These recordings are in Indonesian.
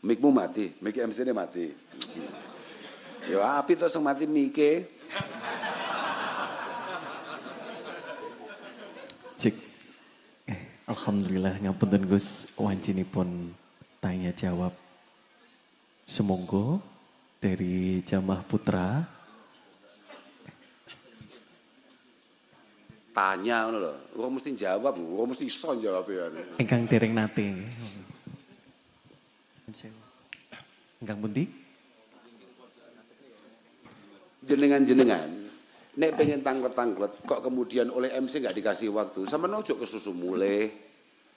Mikmu mati, mik MC-ne mati. Ya api to sing mati mike. Cik. Alhamdulillah ngapunten Gus wancinipun tanya jawab. Semonggo dari Jamaah Putra. Tanya ngono lho, ora mesti jawab, ora mesti iso jawab ya. Ingkang dereng nate. Ingkang pundi? Jenengan-jenengan nek pengen tanglet-tanglet kok kemudian oleh MC nggak dikasih waktu, sama ojo kesusu mulai.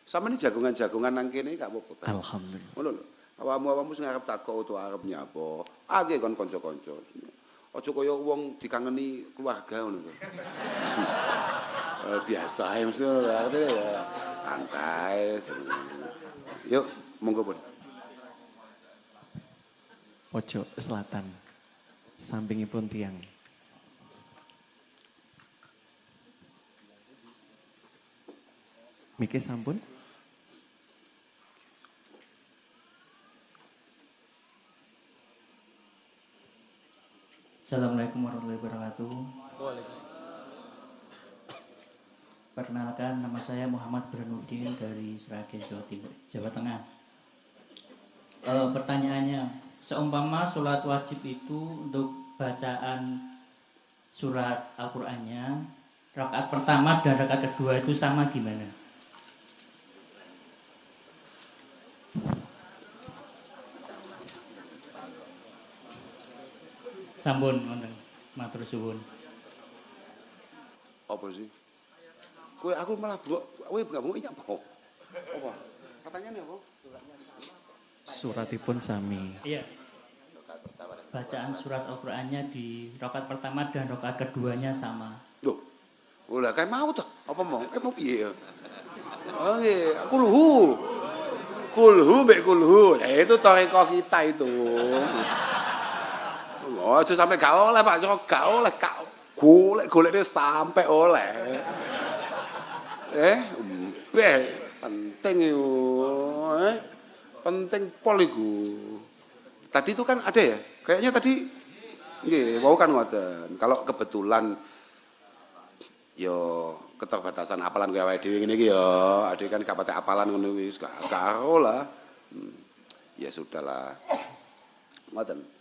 Sama ini jagongan-jagongan nang kene gak apa-apa. Alhamdulillah. Ngono lho. Awamu sing arep takok utawa arep nyapa. Age kon kanca-kanca. Aja kaya wong dikangeni keluarga ngono lho. Biasa ya mesti ya. Santai. Yuk, monggo pun. Pojok selatan. Sampingipun tiang. Mike sampun. Assalamualaikum warahmatullahi wabarakatuh. Perkenalkan, nama saya Muhammad Burhanuddin dari Sragen, Jawa Tengah. Pertanyaannya, seumpama sholat wajib itu untuk bacaan surat Al-Qur'annya, rakaat pertama dan rakaat kedua itu sama gimana? Sampun, wonten. Matur suwun. Apa sih? Aku malah kowe enggak mau nyapa. Apa? Katanya apa? Suratipun sami. Iya. Bacaan surat Al-Qur'annya di rakaat pertama dan rakaat keduanya sama. Loh. Ulah kayak mau toh? Apa mau? Mau piye ya? Oh nggih, kulhu. Kulhu mbek kulhu. Ya itu toreko kita itu. Oh, aja sampai gak oleh Pak, gak oleh, golek-golekne sampai oleh. Penting yo. Penting pol iku. Tadi itu kan ada ya? Kayaknya tadi nggih, wau kan ngoten. Kalau kebetulan yo keterbatasan apalan kowe awake dhewe ngene iki yo, ade kan gak pate apalan ngono wis gak karo lah. Ya sudahlah.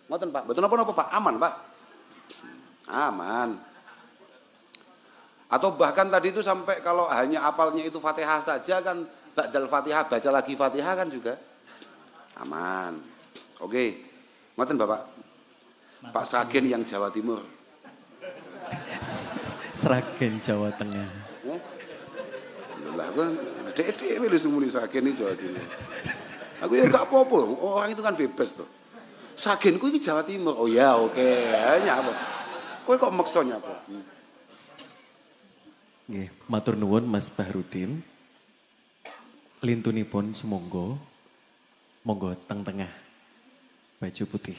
Ngoten Pak, betul apa Pak? Aman Pak? Aman. Atau bahkan tadi itu sampai kalau hanya apalnya itu Fatihah saja kan, ba'dal Fatihah baca lagi Fatihah kan juga aman. Oke, ngoten Bapak. Pak Sragen yang Jawa Timur. Sragen Jawa Tengah. Lah kan dek-dek wis muni Sragen iki Jawa Timur. Aku ya gak apa-apa, orang itu kan bebas tuh. Sragenku ini Jawa Timur. Oh ya, oke. Nyapa. Kowe kok maksa nyapa? Nggih, matur nuwun Mas Bahrudin. Lintunipun semonggo. Monggo teng tengah. Baju putih.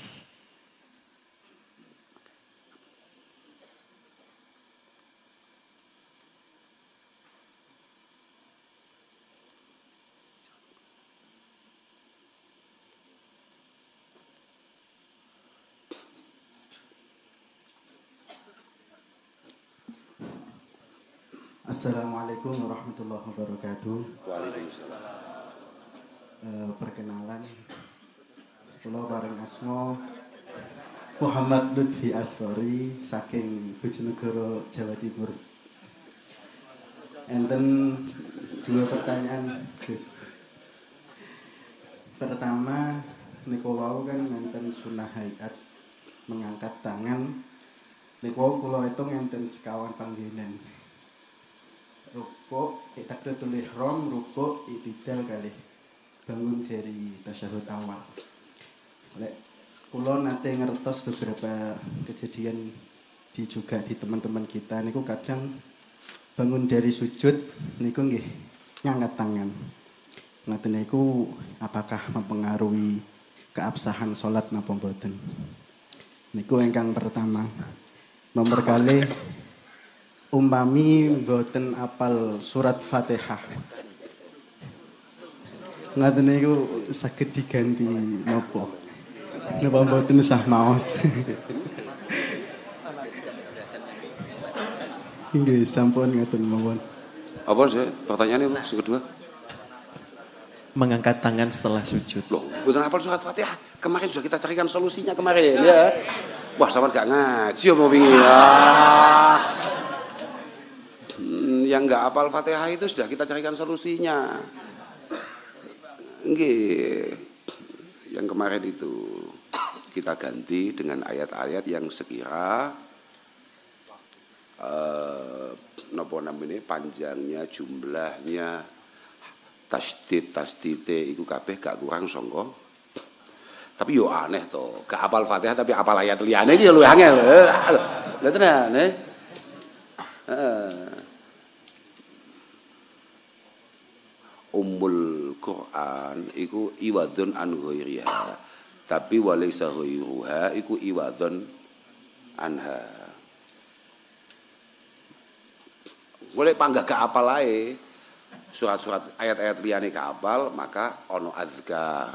Assalamualaikum warahmatullahi wabarakatuh. Waalaikumsalam. Perkenalan, kula bareng asma Muhammad Lutfi Asrori saking Bojonegoro, Jawa Timur. Enten dua pertanyaan, Gus. Pertama, niku wau kan enten sunah hayat mengangkat tangan. Niku wau kula hitung enten sekawan panggenan. Rukuk, takbiratul ihram, rukuk, i'tidal kali bangun dari tasyahud awal. Lek kula nate ngertos beberapa kejadian juga di teman-teman kita niku kadang bangun dari sujud niku nggih ngangkat tangan. Ngoten niku apakah mempengaruhi keabsahan salat napa mboten? Niku ingkang pertama. Nomor kalih umpami mboten apal surat Fatihah. ngaten niku saged diganti napa? Napa mboten usah maos? Nggih, sampun ngaten mawon. Apa sih pertanyaannya Mas kedua? Mengangkat tangan setelah sujud. Loh, bukan hafal surat Fatihah. Kemarin sudah kita carikan solusinya kemarin ya. Wah, sama gak ngaji mau wingi ya. Yang nggak hafal Fatihah itu sudah kita carikan solusinya. Nggih. Yang kemarin itu kita ganti dengan ayat-ayat yang sekira napa namanya panjangnya, jumlahnya, tasdite iku kabeh gak kurang sangka. Tapi yo aneh to, gak hafal Fatihah tapi hafal ayat liyane iki yo luwih angel. Lha tenan Ummul Quran iku iwadun an ghairiha. Tapi walaysa ghairuha iku iwadun anha. Golek panggah gak apal ae. Surat-surat ayat-ayat liyane gak apal, maka ono azkar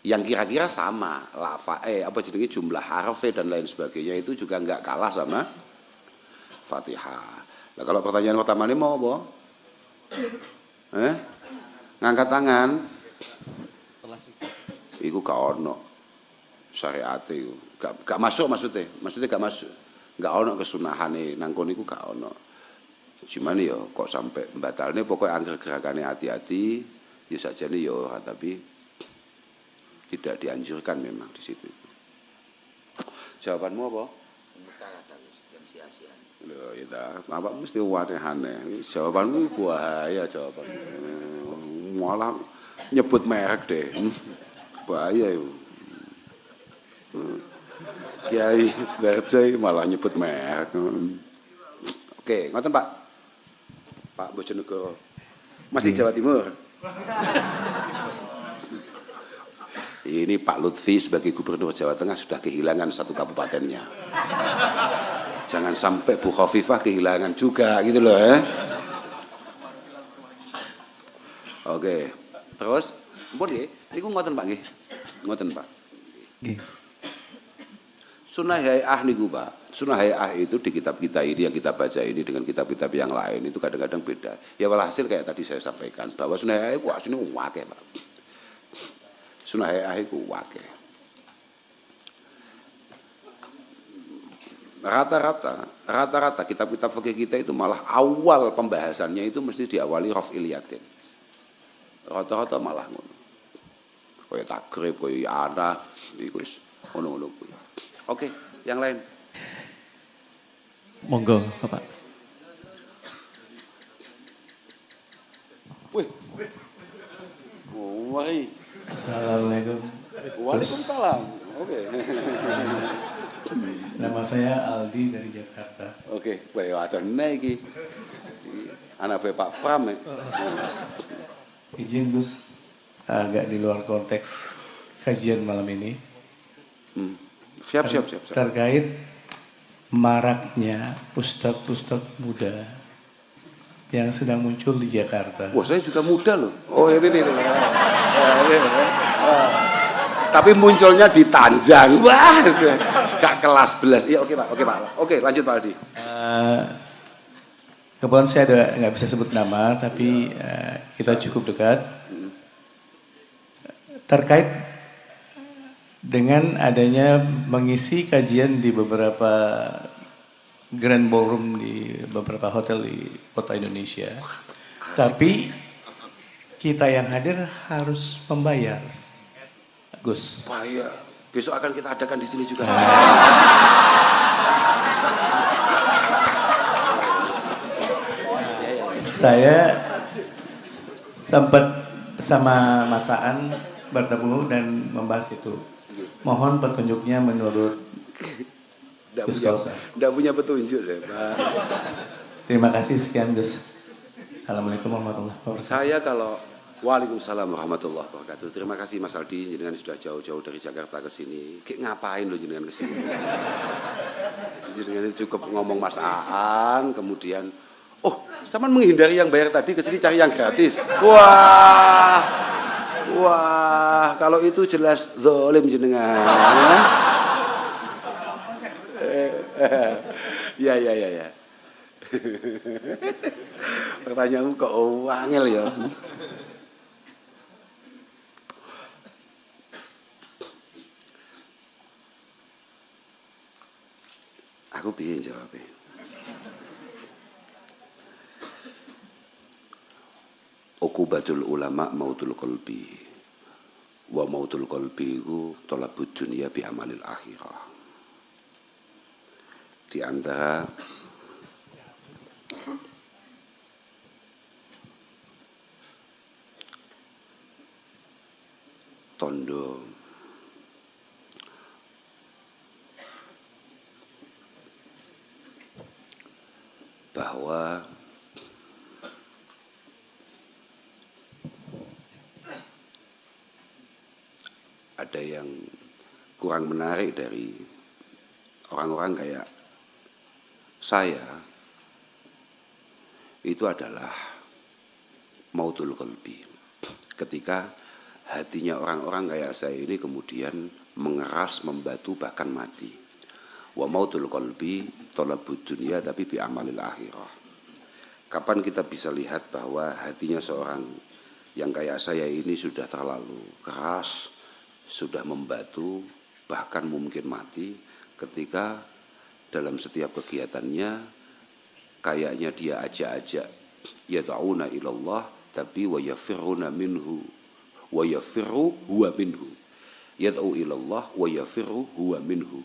yang kira-kira sama apa jenenge jumlah harfe dan lain sebagainya itu juga enggak kalah sama Fatihah. Nah, kalau pertanyaan pertama ini mau apa? Ngangkat tangan. Setelah sujud. Iku gak ono syariate iku. Gak masuk maksudnya. Maksudnya gak masuk. Gak ono kesunahane nang kono iku gak ono. Cuman ya kok sampai batalnya pokoknya angger gerakannya hati-hati ya saja nih ya tapi tidak dianjurkan memang di situ. Jawabanmu apa? Kadang yang sia-sia. Loh, itu apa mesti aneh-aneh. Jawabanmu bahaya jawabanmu. Malah nyebut merek deh. Bahaya itu. Kiai Sudarjai malah nyebut merek. Oke, ngoten Pak. Pak Bojonegoro. Masih Jawa Timur. Ini Pak Lutfi sebagai Gubernur Jawa Tengah sudah kehilangan satu kabupatennya. Jangan sampai Bu Khofifah kehilangan juga gitu loh Oke. Terus mpun nggih, niku ngoten Pak nggih. Ngoten Pak. Nggih. Sunnah hayah niku Pak. Sunnah hayah itu di kitab kita ini yang kita baca ini dengan kitab-kitab yang lain itu kadang-kadang beda. Ya walhasil kayak tadi saya sampaikan bahwa sunnah hayah itu asline akeh Pak. Sunnah hayah itu akeh. Rata-rata kitab-kitab fikih kita itu malah awal pembahasannya itu mesti diawali raf'il yatin. Rata-rata malah ngono. Kaya takrib, kaya ana iku wis ngono-ngono kuwi. Oke, yang lain. Monggo, Bapak. Wih. Woi. Assalamualaikum. Waalaikumsalam. Oke. Nama saya Aldi dari Jakarta. Oke, bae wadone iki. Anak Pak Pram. Izin Gus, agak di luar konteks kajian malam ini. Siap. Terkait maraknya ustadz muda yang sedang muncul di Jakarta. Wah, saya juga muda loh. Oh, ini. Tapi munculnya di Tanjang. Wah, gak kelas belas. Iya, oke Pak. Oke, lanjut Pak Aldi. Kebetulan saya nggak bisa sebut nama, tapi kita cukup dekat. Terkait dengan adanya mengisi kajian di beberapa grand ballroom di beberapa hotel di kota Indonesia. Tapi kita yang hadir harus membayar. Gus. Bahaya. Besok akan kita adakan di sini juga. Saya sempat bersama Mas Aan bertemu dan membahas itu. Mohon petunjuknya menurut Gus Kausa. Tidak punya petunjuk saya, Pak. Terima kasih, sekian Gus. Assalamualaikum warahmatullahi wabarakatuh. Waalaikumsalam warahmatullahi wabarakatuh. Terima kasih Mas Aldi, jenengan sudah jauh-jauh dari Jakarta ke sini. Kayak ngapain lo jenengan ke sini? Jenengan cukup ngomong Mas Aan, kemudian sampean menghindari yang bayar tadi ke sini cari yang gratis. Wah. Wah, kalau itu jelas zalim jenengan. Ya. Ya. Pertanyaanmu kok wangel ya. Aku piye jawabnya? Uqubatul ulama mautul qalbi. Wa mautul qalbi iku talabud dunya bi amalil akhirah. Di antara tondo bahwa ada yang kurang menarik dari orang-orang kayak saya itu adalah mautul qalbi. Ketika hatinya orang-orang kayak saya ini kemudian mengeras, membatu, bahkan mati. Wa mautul qalbi talabud dunya tapi bi amalil akhirah. Kapan kita bisa lihat bahwa hatinya seorang yang kayak saya ini sudah terlalu keras, sudah membatu, bahkan mungkin mati, ketika dalam setiap kegiatannya kayaknya dia ajak-ajak yad'una ilallah tapi wa yafiruna minhu wa yafiru huwa minhu. Yad'u ilallah wa yafiru huwa minhu.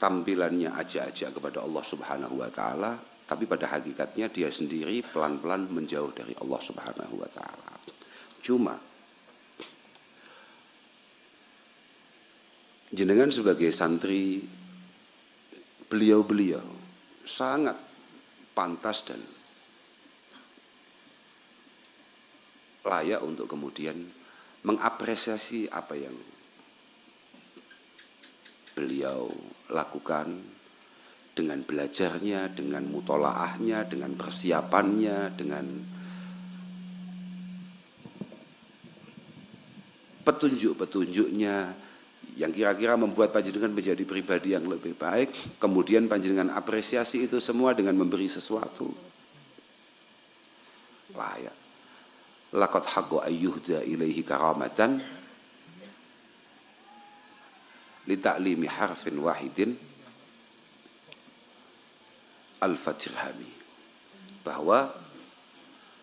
Tampilannya ajak-ajak kepada Allah Subhanahu wa taala, tapi pada hakikatnya dia sendiri pelan-pelan menjauh dari Allah Subhanahu wa taala. Cuma jenengan sebagai santri, beliau-beliau sangat pantas dan layak untuk kemudian mengapresiasi apa yang beliau lakukan dengan belajarnya, dengan mutolaahnya, dengan persiapannya, dengan petunjuk-petunjuknya yang kira-kira membuat panjenengan menjadi pribadi yang lebih baik. Kemudian panjenengan apresiasi itu semua dengan memberi sesuatu. Layak. Laqad haqqo ayyuhda ilaihi karamatan li ta'limi harfin wahidin al-fajrhami. Bahwa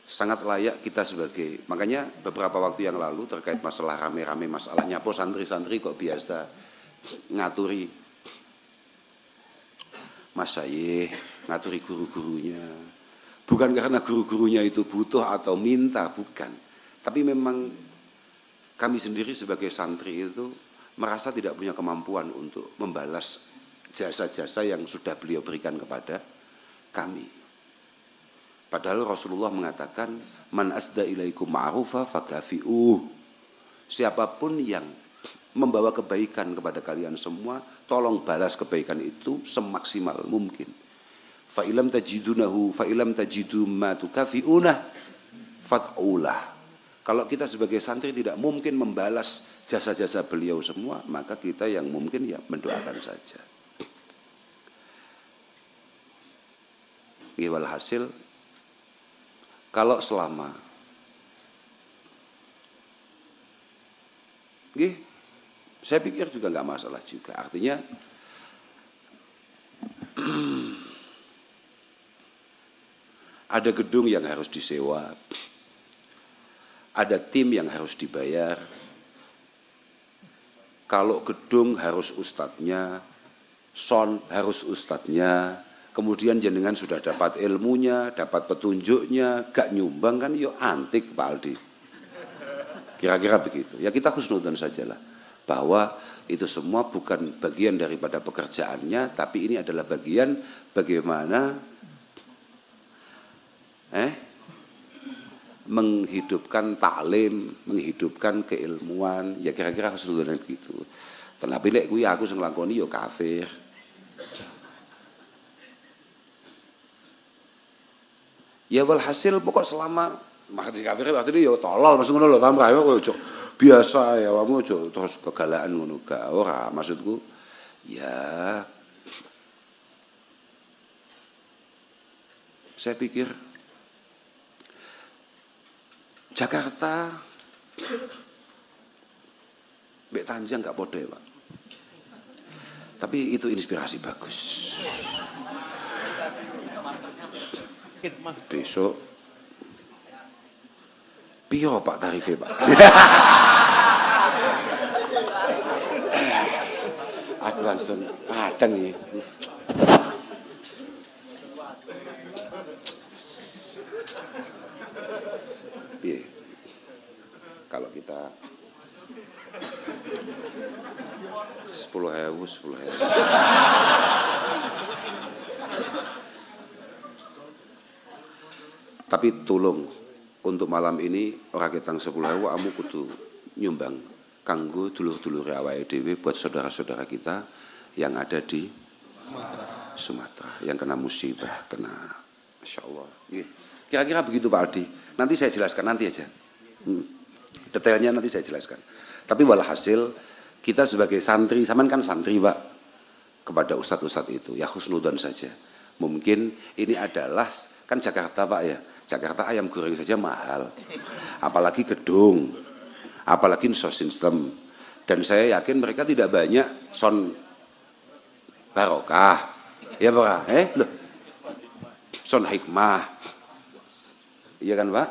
sangat layak kita sebagai, makanya beberapa waktu yang lalu terkait masalah rame-rame masalah nyapo santri-santri kok biasa ngaturi masyayikh, ngaturi guru-gurunya. Bukan karena guru-gurunya itu butuh atau minta, bukan. Tapi memang kami sendiri sebagai santri itu merasa tidak punya kemampuan untuk membalas jasa-jasa yang sudah beliau berikan kepada kami. Padahal Rasulullah mengatakan, man asda ilaikum ma'rufa fakafi'uh. Siapapun yang membawa kebaikan kepada kalian semua, tolong balas kebaikan itu semaksimal mungkin. Fa ilam tajidunahu fa ilam tajidu ma tukafi'unah fat'ulah. Kalau kita sebagai santri tidak mungkin membalas jasa-jasa beliau semua, maka kita yang mungkin ya mendoakan saja. Walhasil, kalau selama saya pikir juga nggak masalah juga. Artinya ada gedung yang harus disewa, ada tim yang harus dibayar. Kalau gedung harus ustadznya, sound harus ustadznya, kemudian jenengan sudah dapat ilmunya, dapat petunjuknya, gak nyumbang kan yo antik Pak Aldi. Kira-kira begitu. Ya kita husnudzon sajalah bahwa itu semua bukan bagian daripada pekerjaannya, tapi ini adalah bagian bagaimana menghidupkan taklim, menghidupkan keilmuan, ya kira-kira husnudzon begitu. Tapi lek kuwi aku sing nglakoni yo kafir. Ya walhasil pokok selama Maksud kafir waktu itu ya tolol maksud ngono lho, paham ra kowe ojo biasa ya kamu ojo terus kegalakan ngono gak ora maksudku ya saya pikir Jakarta Mbek Tanjang gak podo ya Pak. Tapi itu inspirasi bagus. Besok piro Pak tarifnya Pak? Aku langsung padang ya. Iya. Kalau kita 10.000. Tapi tolong untuk malam ini ora ketang 10.000 amu kudu nyumbang kanggo dulur-dulure awake dhewe buat saudara-saudara kita yang ada di Sumatera yang kena musibah, kena masyaallah. Kira-kira begitu Pak Aldi. Nanti saya jelaskan nanti aja. Detailnya nanti saya jelaskan. Tapi walhasil kita sebagai santri, sampean kan santri Pak, kepada ustadz-ustadz itu ya husnudzon saja. Mungkin ini adalah kan Jakarta Pak ya. Jakarta ayam goreng saja mahal. Apalagi gedung. Apalagi sound system. Dan saya yakin mereka tidak banyak sound barokah. Ya Pak? Loh. Sound hikmah. Iya kan Pak?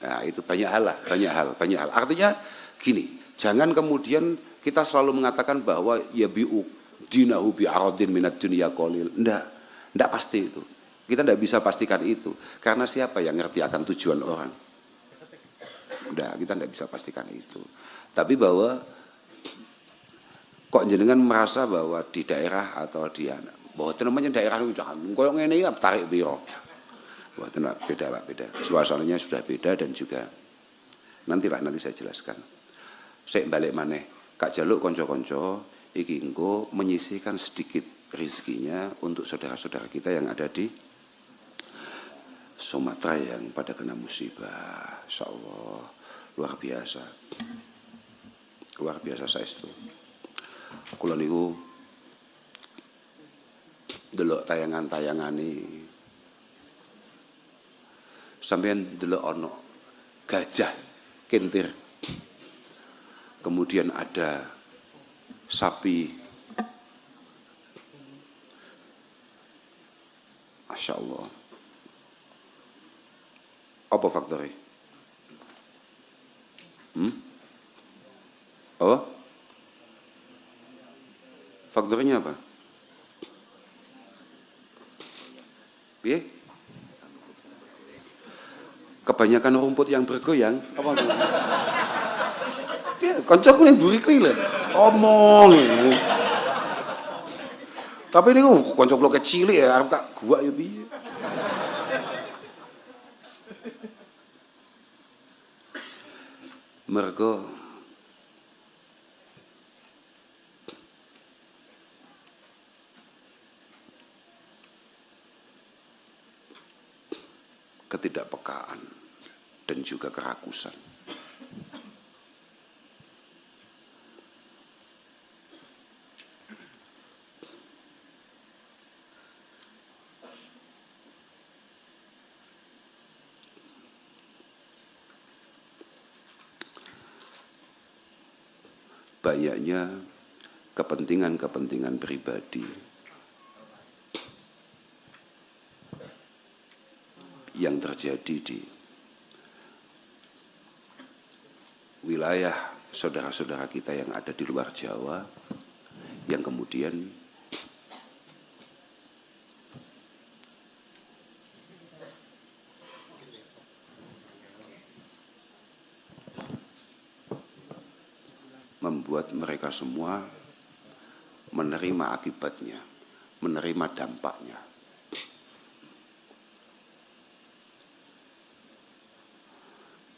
Nah, itu banyak hal lah, banyak hal. Artinya gini, jangan kemudian kita selalu mengatakan bahwa ya bi'u dinahu bi'aradin minad dunya qalil. Enggak pasti itu. Kita enggak bisa pastikan itu. Karena siapa yang ngerti akan tujuan orang? Kita enggak bisa pastikan itu. Tapi bahwa kok jenengan merasa bahwa di daerah atau di bahwa namanya daerah itu jangan koyo ngene iki tarik piro. Buat beda Pak, beda. Suasananya sudah beda dan juga nanti saya jelaskan. Saya balik maneh, Kak Jaluk konco-konco iki engko menyisihkan sedikit rezekinya untuk saudara-saudara kita yang ada di Sumatera yang pada kena musibah. Insyaallah luar biasa. Luar biasa saestu. Kula niku delok tayangan-tayangane sampeyan delok ono gajah kentir. Kemudian ada sapi. Masya Allah. Apa faktornya? Apa? Faktornya apa? Piye? Kebanyakan rumput yang bergoyang. Apa maksudnya? Piye? Kancaku ning buriku iki lho. Omong. Tapi niku kanca kula kecilik ya arep kak gua ya piye? Mergo ketidakpekaan dan juga kerakusan. Banyaknya kepentingan-kepentingan pribadi yang terjadi di wilayah saudara-saudara kita yang ada di luar Jawa yang kemudian membuat mereka semua menerima akibatnya, menerima dampaknya.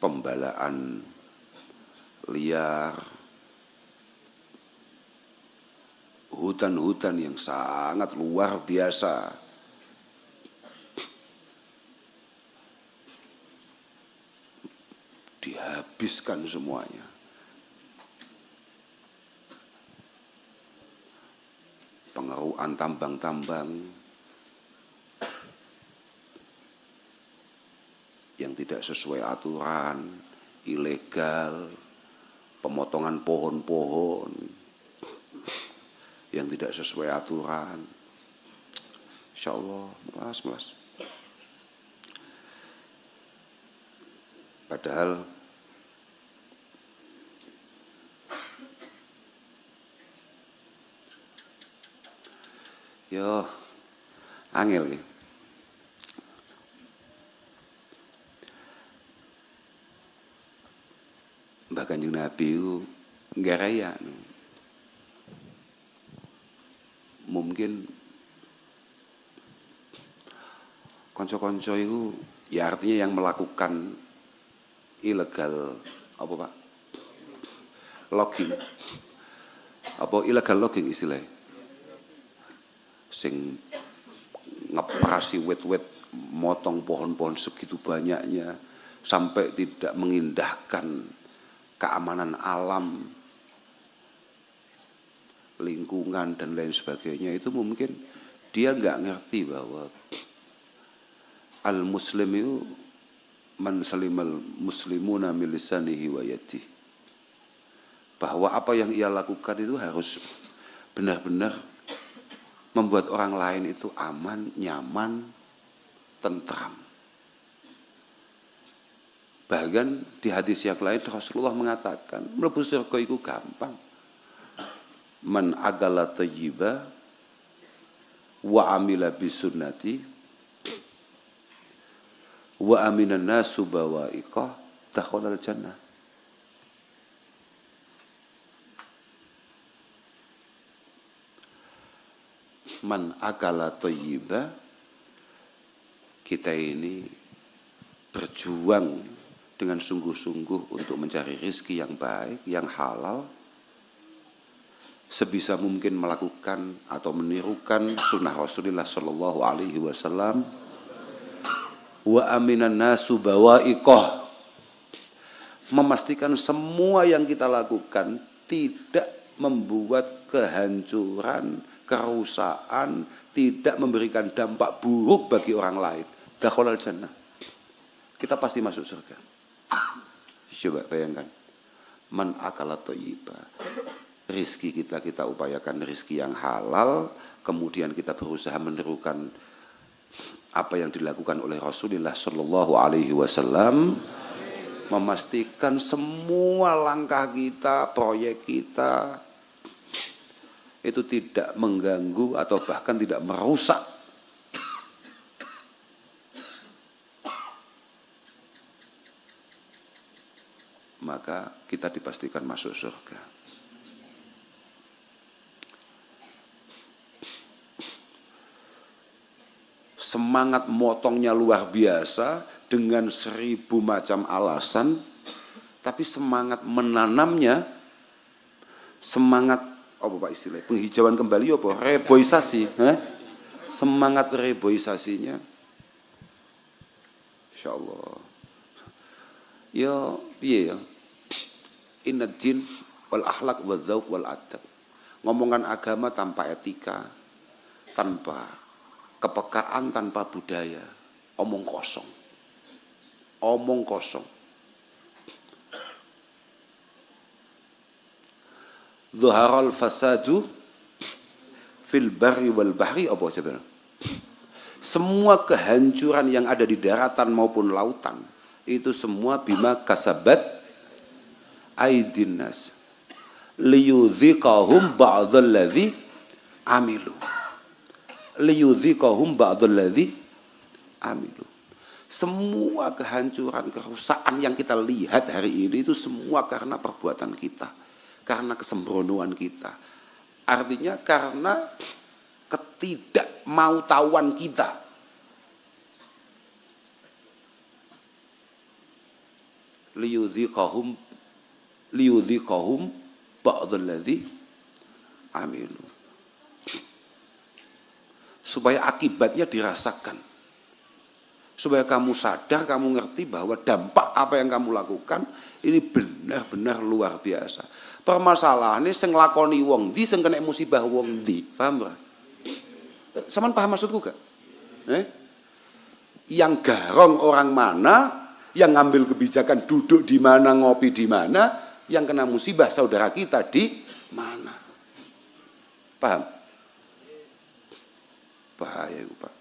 Pembalaan liar, hutan-hutan yang sangat luar biasa, habiskan semuanya. Pengeruan tambang-tambang yang tidak sesuai aturan, ilegal, pemotongan pohon-pohon yang tidak sesuai aturan. Insya Allah, melas. Padahal yo angel ya. Mbah Kanjeng Nabi itu nggak raya. Mungkin konco-konco itu ya artinya yang melakukan ilegal apa Pak? Logging. Apa illegal logging istilahnya? Sing ngeprasi wet-wet, motong pohon-pohon segitu banyaknya sampai tidak mengindahkan keamanan alam, lingkungan dan lain sebagainya. Itu mungkin dia nggak ngerti bahwa al-muslim itu man salimal muslimuna min lisanihi wa yadihi. Bahwa apa yang ia lakukan itu harus benar-benar membuat orang lain itu aman, nyaman, tentram. Bahkan di hadis yang lain Rasulullah mengatakan mlebu surga itu gampang. Man agala thayyiba wa amila bisunnati wa aminan nasu bawa'iqah dakhalal jannah. Man akala thayyiba, kita ini berjuang dengan sungguh-sungguh untuk mencari rizki yang baik, yang halal, sebisa mungkin melakukan atau menirukan sunnah Rasulullah Sallallahu Alaihi Wasallam. Wa aminan nasu bawa'iqah, memastikan semua yang kita lakukan tidak membuat kehancuran, kerusakan, tidak memberikan dampak buruk bagi orang lain. Dakhalal jannah, kita pasti masuk surga. Coba bayangkan, man akala thayyiba, rizki kita upayakan rizki yang halal, kemudian kita berusaha menirukan apa yang dilakukan oleh Rasulullah Sallallahu Alaihi Wasallam, memastikan semua langkah kita, proyek kita itu tidak mengganggu atau bahkan tidak merusak maka kita dipastikan masuk surga. Semangat motongnya luar biasa dengan 1000 macam alasan, tapi semangat menanamnya, semangat apa Pak istilah? Penghijauan kembali apa? Reboisasi. Semangat reboisasinya. Insyaallah. Ya, piye ya? Inna din wal akhlaq wal dzauq wal adab. Ngomongan agama tanpa etika, tanpa kepekaan, tanpa budaya, omong kosong. Omong kosong. Zuharal fasadu fil barri wal bahri, apa coba? Semua kehancuran yang ada di daratan maupun lautan itu semua bima kasabat aydin nas liyudhiqahum ba'dalladzi amilu. Liyudhiqahum ba'dalladzi amilu. Semua kehancuran, kerusakan yang kita lihat hari ini itu semua karena perbuatan kita, karena kesembronoan kita. Artinya karena ketidakmautauan kita. Liyudhiqahum ba'dalladzi amilu. Supaya akibatnya dirasakan. Supaya kamu sadar, kamu ngerti bahwa dampak apa yang kamu lakukan ini benar-benar luar biasa. Permasalahannya sing lakoni wong ndi, sing kena musibah wong ndi. Paham ora? Saman paham maksudku gak? Yang garong orang mana, yang ngambil kebijakan duduk di mana, ngopi di mana, yang kena musibah saudara kita di mana. Paham? Bahaya itu, Pak.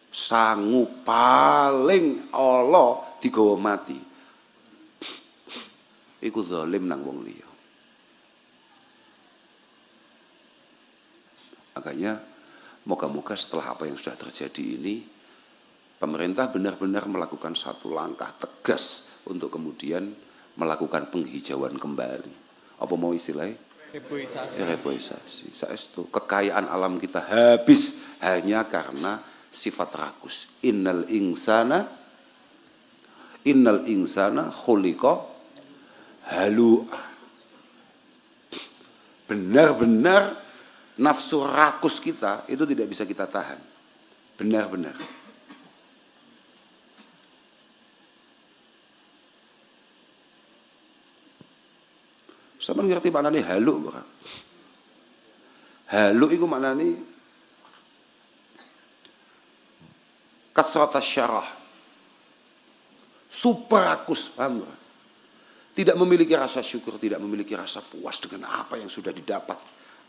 Sangu paling Allah digawa mati. Iku zalim nang wong liya. Makanya moga-moga setelah apa yang sudah terjadi ini, pemerintah benar-benar melakukan satu langkah tegas untuk kemudian melakukan penghijauan kembali. Apa mau istilahnya? Reboisasi. Saestu kekayaan alam kita habis hanya karena sifat rakus. Innal insana khuliqa halu'a. Benar-benar nafsu rakus kita itu tidak bisa kita tahan. Benar-benar. Sama ngerti maknanya halu bukan? Halu itu maknanya kasratas syarah. Super rakus, paham bukan? Tidak memiliki rasa syukur, tidak memiliki rasa puas dengan apa yang sudah didapat,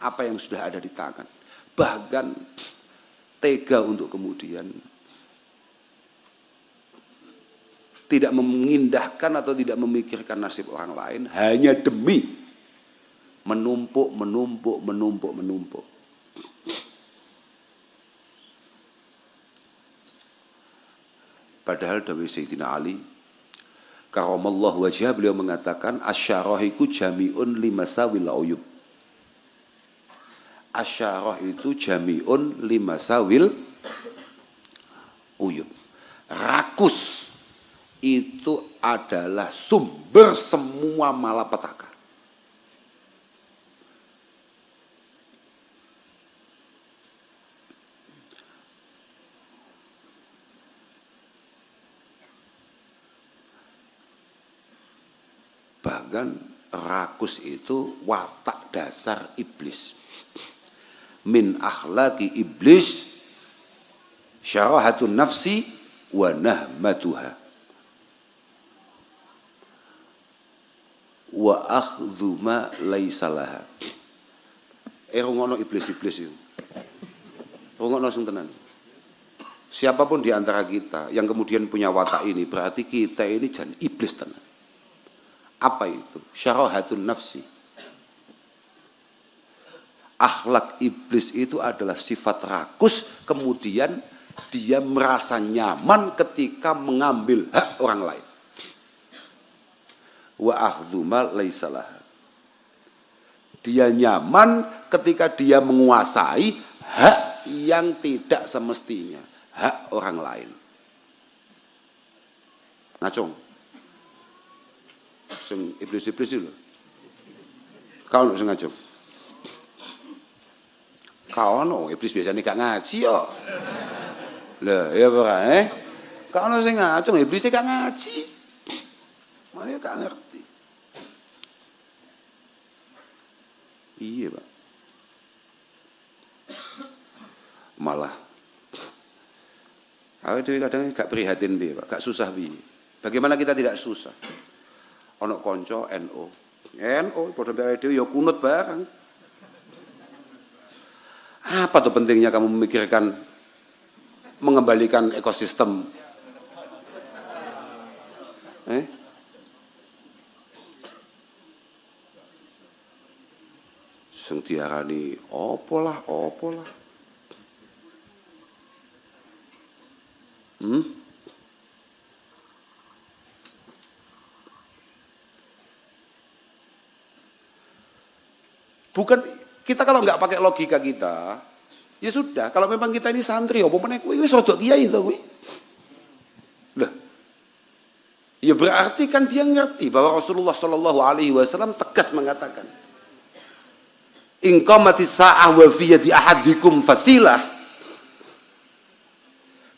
apa yang sudah ada di tangan. Bahkan tega untuk kemudian tidak mengindahkan atau tidak memikirkan nasib orang lain hanya demi menumpuk. Padahal dawuh Sayyidina Ali karamallahu wajhah, beliau mengatakan asyarah itu jami'un limasawil uyub. Asyarah itu jami'un limasawil uyub. Rakus itu adalah sumber semua malapetaka. Bahkan rakus itu watak dasar iblis. Min akhlaqi iblis syarahatun nafsi wa nahmatuha wa akhdhu ma laisa laha. Rungono iblis-iblis itu. Rungono sing tenan. Siapapun di antara kita yang kemudian punya watak ini, berarti kita ini jan iblis tenan. Apa itu? Syarahatun nafsi. Akhlak iblis itu adalah sifat rakus, kemudian dia merasa nyaman ketika mengambil hak orang lain. Wa akhdhu ma laisa laha. Dia nyaman ketika dia menguasai hak yang tidak semestinya, hak orang lain. Ngacung. Sing iblis-iblis itu lho. Kau sing ngajung. Kau iblis biasanya gak ngaji yo. Lah ya ora Kau sing ngacung iblis gak ngaji. Mana gak ngerti. Iya, Pak. Malah awake dhewe kadang gak prihatin piye, Pak, gak susah piye. Bagaimana kita tidak susah? Ono konco NO padha awake dhewe ya kunut bareng. Apa tuh pentingnya kamu memikirkan mengembalikan ekosistem? Sing diarani opo lah. Bukan kita kalau nggak pakai logika kita, ya sudah. Kalau memang kita ini santri, apa meneh kuwi wis rodok kiai to kuwi. Lah. Ya berarti kan dia ngerti bahwa Rasulullah Shallallahu alaihi wasallam tegas mengatakan, "In qamatis sa'ah wa fi yadi ahadikum fasilah."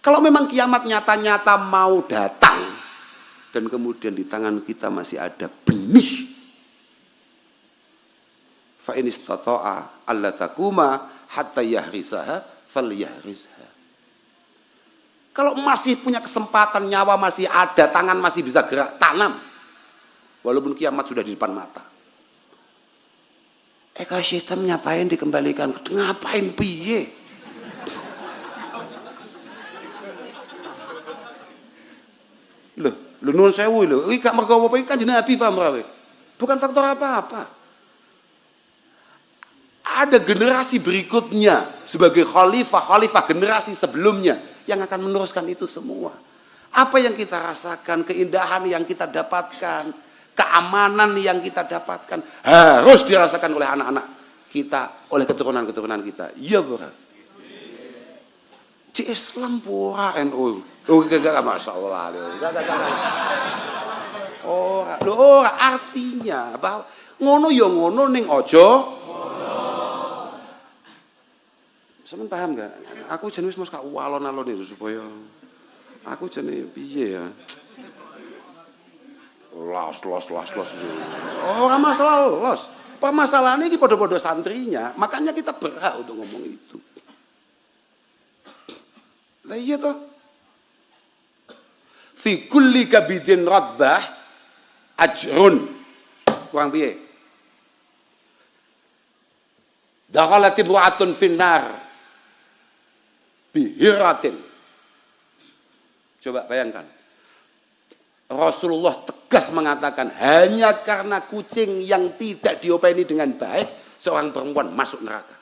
Kalau memang kiamat nyata-nyata mau datang, dan kemudian di tangan kita masih ada benih, fa in istata'a alla takuma hatta yahrisaha falyahrisha. Kalau masih punya kesempatan, nyawa masih ada, tangan masih bisa gerak, tanam. Walaupun kiamat sudah di depan mata. Ekosistem ngapain dikembalikan? Ngapain piye? Loh, nuwun sewu lho. Iki gak mergo apa-apa, iki Kanjeng Nabi paham rawe. Bukan faktor apa-apa. Ada generasi berikutnya sebagai khalifah generasi sebelumnya yang akan meneruskan itu semua. Apa yang kita rasakan, keindahan yang kita dapatkan, keamanan yang kita dapatkan harus dirasakan oleh anak-anak kita, oleh keturunan-keturunan kita. Iya, Bro. Di Islam pura NU. Oh, gak masalah. Lho, artinya bahwa ngono ya ngono ning aja. Sampeyan paham gak? Aku jenis mos kak walon-alon itu supaya aku jenis piye ya? Los. Oh, masalah los. Permasalahannya ini podo-podo santrinya, makanya kita berhak untuk ngomong itu. Lah iya toh. Fi kulli kabidin radbah ajrun. Kurang piye? Dakhalat imra'atun finnar bihiratin. Coba bayangkan. Rasulullah tegas mengatakan hanya karena kucing yang tidak diopeni dengan baik seorang perempuan masuk neraka.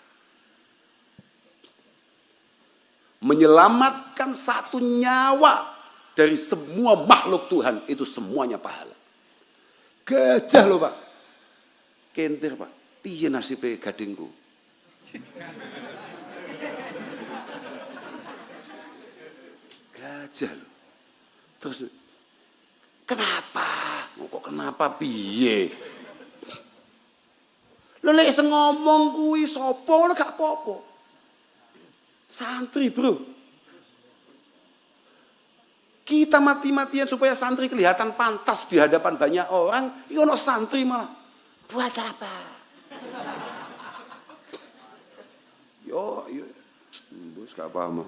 Menyelamatkan satu nyawa dari semua makhluk Tuhan itu semuanya pahala. Gajah loh Pak. Kentir Pak. Piye nasibnya gadingku? Gajah loh. Terus kenapa? Kok kenapa piye? Lho lek ngomong kuwi sapa lho gak apa-apa. Santri, Bro. Kita mati-matian supaya santri kelihatan pantas di hadapan banyak orang, iki ono santri malah. Buat apa? Yo, bos gak paham.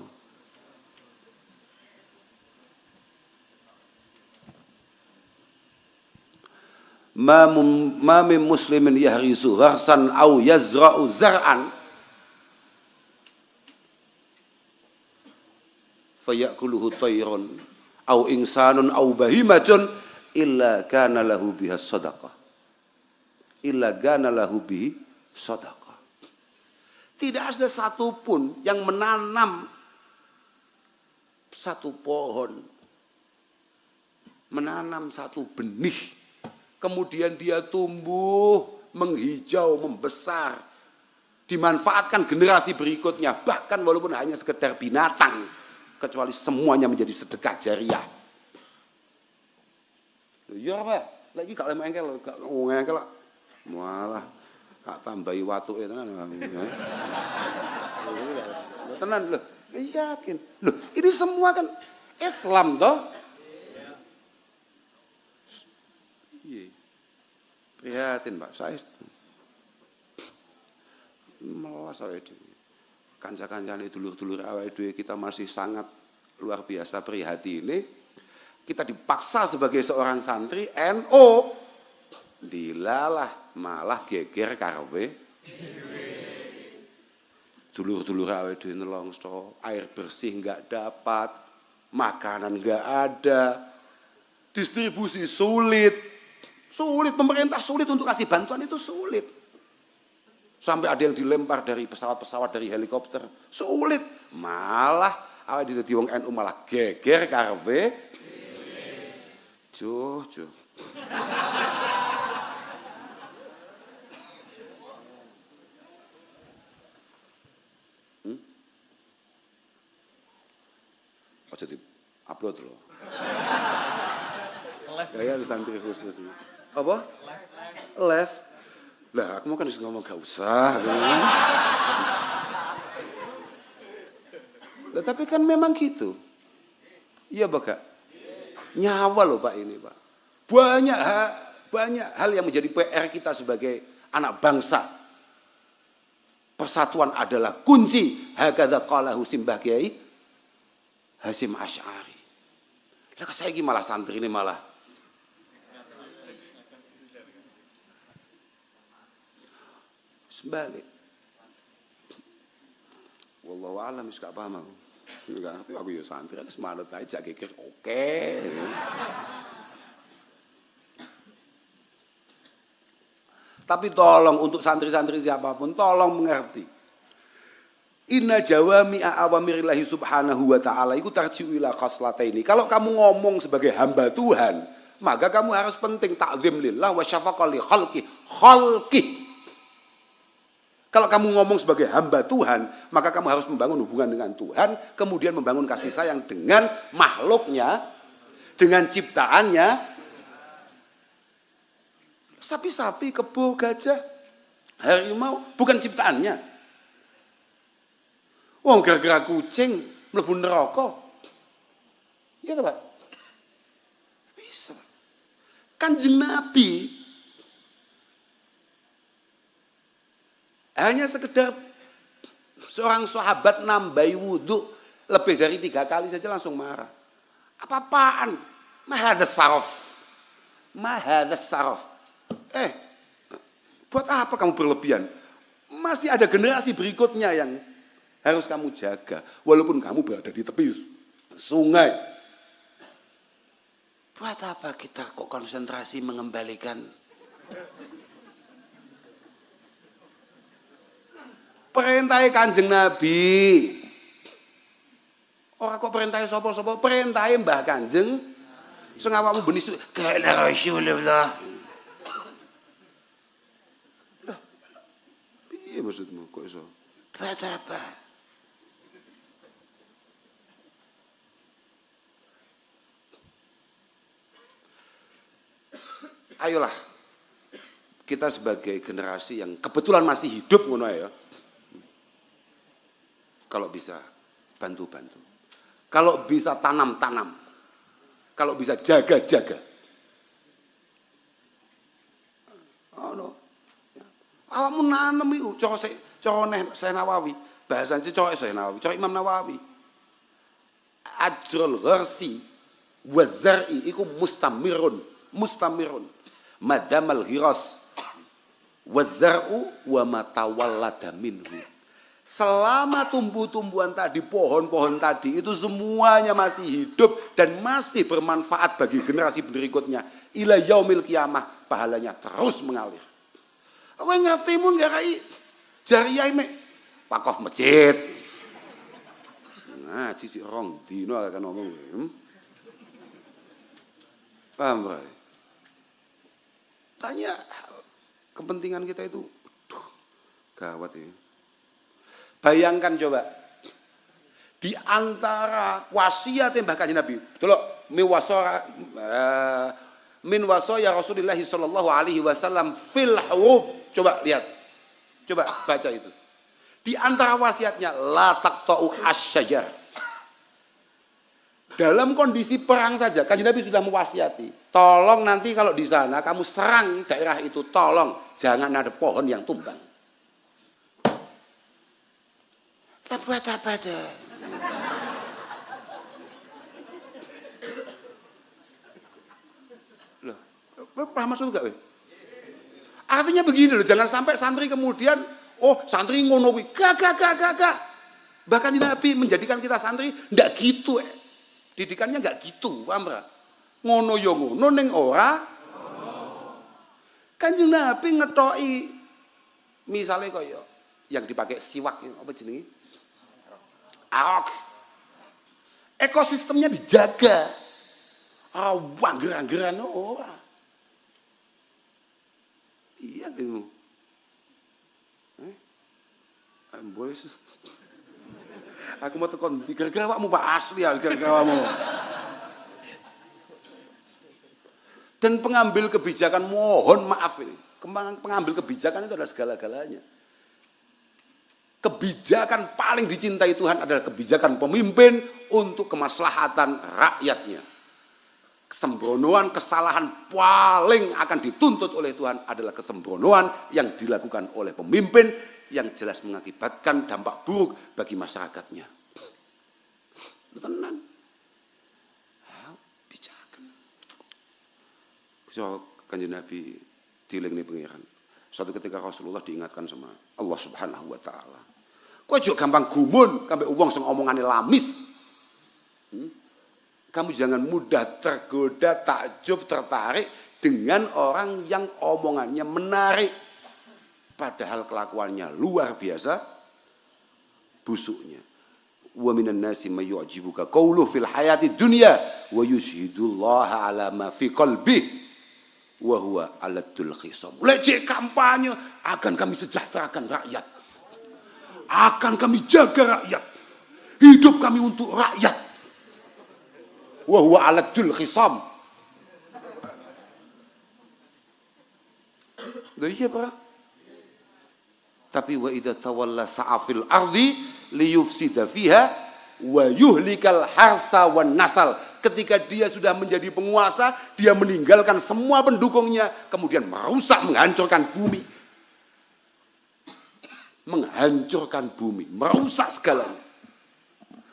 Ma min muslimin yahrisu gharsan aw yazra'u zar'an fayakuluhu tayrun aw insanun aw bahimatun illa kana lahu biha sadaqah. Illa kana lahu bihi sadaqah. Tidak ada satupun yang menanam satu pohon, menanam satu benih, kemudian dia tumbuh, menghijau, membesar, dimanfaatkan generasi berikutnya, bahkan walaupun hanya sekedar binatang, kecuali semuanya menjadi sedekah jariah. Ya apa? Lagi gak lem engkel, gak ngengkel lah. Malah gak tambahi watuke tenan. Tenan lho, yakin. Loh, ini semua kan Islam toh? Prihatin Pak, saya melas awake dhewe. Kanca-kancane dulur-dulur awake dhewe kita masih sangat luar biasa prihatine. Kita dipaksa sebagai seorang santri NU dilalah malah geger karepe dhewe. Dulur-dulur awake dhewe nelongso, air bersih enggak dapat, makanan enggak ada, distribusi sulit. Sulit, pemerintah sulit untuk kasih bantuan itu sulit. Sampai ada yang dilempar dari pesawat-pesawat, dari helikopter. Sulit. Malah, awake dadi wong NU malah geger karepe. Juh. Ojo di-upload loh. Ya harus santri khusus. Apa? Live. Lah, aku mau kan ngomong gak usah. Lah, tapi kan memang gitu. Iya Pak. Nyawa loh Pak ini Pak. Banyak hal yang menjadi PR kita sebagai anak bangsa. Persatuan adalah kunci. Hakadha qalahu Simbah Kiai Hasyim Asy'ari. Lah saya ini malah santri ini malah sebalik. Wallahu a'lam gak paham aku. Enggak ngerti aku ya santri aku semangat aja geger oke. Tapi tolong untuk santri-santri siapapun tolong mengerti. Inna jawami awamirillahi subhanahu wa ta'ala iku tarji'u ila khoslataini. Kalau kamu ngomong sebagai hamba Tuhan, maka kamu harus penting ta'zim lillah wa syafaqah li khalqi. Kalau kamu ngomong sebagai hamba Tuhan, maka kamu harus membangun hubungan dengan Tuhan, kemudian membangun kasih sayang dengan makhluknya, dengan ciptaannya. Sapi-sapi, kebo, gajah, harimau, bukan ciptaannya. Wong gara-gara kucing mlebu neraka. Iya toh, Pak? Bisa. Kanjeng Nabi hanya sekedar seorang sahabat nambahi wudhu lebih dari 3 kali saja langsung marah. Apa-apaan? Mahadz saraf. Buat apa kamu berlebihan? Masih ada generasi berikutnya yang harus kamu jaga. Walaupun kamu berada di tepi sungai. Buat apa kita kok konsentrasi mengembalikan perintah Kanjeng Nabi? Ora kok perintah sapa-sapa, perintah Mbah Kanjeng sing awakmu beni kana Rasulullah. Lah, piye maksudmu kok iso? Buat apa? Ayolah, kita sebagai generasi yang kebetulan masih hidup ngono ya. Kalau bisa bantu-bantu. Kalau bisa tanam-tanam. Kalau bisa jaga-jaga. Oh no. Awakmu nanem iku cara Syekh Nawawi. Bahasane cara Syekh Nawawi, cara Imam Nawawi. Ajrul gharsi wa zar'i iku mustamirun. Madamal ghiras wa zar'u wa matawallada minhu. Selama tumbuh-tumbuhan tadi, pohon-pohon tadi itu semuanya masih hidup dan masih bermanfaat bagi generasi berikutnya. Ila yaumil qiyamah, pahalanya terus mengalir. Kowe ngertimu nggarai jariah mek wakaf masjid. Nah, cici rong dino akan ngomong. Paham, Bro? Banyak kepentingan kita itu gawat ini. Bayangkan coba, di antara wasiat Mbah Kanjeng Nabi, betul min wasaya Rasulullah sallallahu alaihi wasallam fil hurub. Coba lihat. Coba baca itu. Di antara wasiatnya la taqta'u asy-syajar. Dalam kondisi perang saja Kanjeng Nabi sudah mewasiati, tolong nanti kalau di sana kamu serang daerah itu, tolong jangan ada pohon yang tumbang. Buat apa deh? Loh, paham maksud gak? Artinya begini loh, jangan sampai santri kemudian, oh santri ngono kuwi. Gak. Bahkan Nabi menjadikan kita santri ndak gitu. Didikannya nggak gitu, paham ora? Ngono yo ngono ning ora. Kanjeng Nabi ngetoki misale kaya yang dipakai siwak apa jenenge? Arok. Ekosistemnya dijaga. Wangger-anggeran ora. Iya gitu. Boys. Aku mau tekan gara-gara awakmu Pak asli ya gara-gara awakmu. Dan pengambil kebijakan mohon maaf ini. Pengambil kebijakan itu adalah segala-galanya. Kebijakan paling dicintai Tuhan adalah kebijakan pemimpin untuk kemaslahatan rakyatnya. Kesembronoan, kesalahan paling akan dituntut oleh Tuhan adalah kesembronoan yang dilakukan oleh pemimpin yang jelas mengakibatkan dampak buruk bagi masyarakatnya. Tenan. Bijakan. So, Kanjeng Nabi dilingni pengiran. Suatu ketika Rasulullah diingatkan sama Allah Subhanahu wa taala. Kowe ojo gampang gumun sampai wong sing omongane lamis. Kamu jangan mudah tergoda, takjub, tertarik dengan orang yang omongannya menarik. Padahal kelakuannya luar biasa busuknya. Wa minan nasi may yu'jibuka qawluhu fil hayati dunya wa yushhidullaha ala ma fi qalbihi wa huwa alatul khisam. Lek kampanye akan kami sejahterakan rakyat. Akan kami jaga rakyat. Hidup kami untuk rakyat. Wa huwa alatul khisam. Iya, Pak. Tapi wa idza tawalla sa'afil ardi liyufsida fiha wa yuhlikal harsa wan nasal. Ketika dia sudah menjadi penguasa, dia meninggalkan semua pendukungnya, kemudian merusak, menghancurkan bumi. Menghancurkan bumi, merusak segalanya.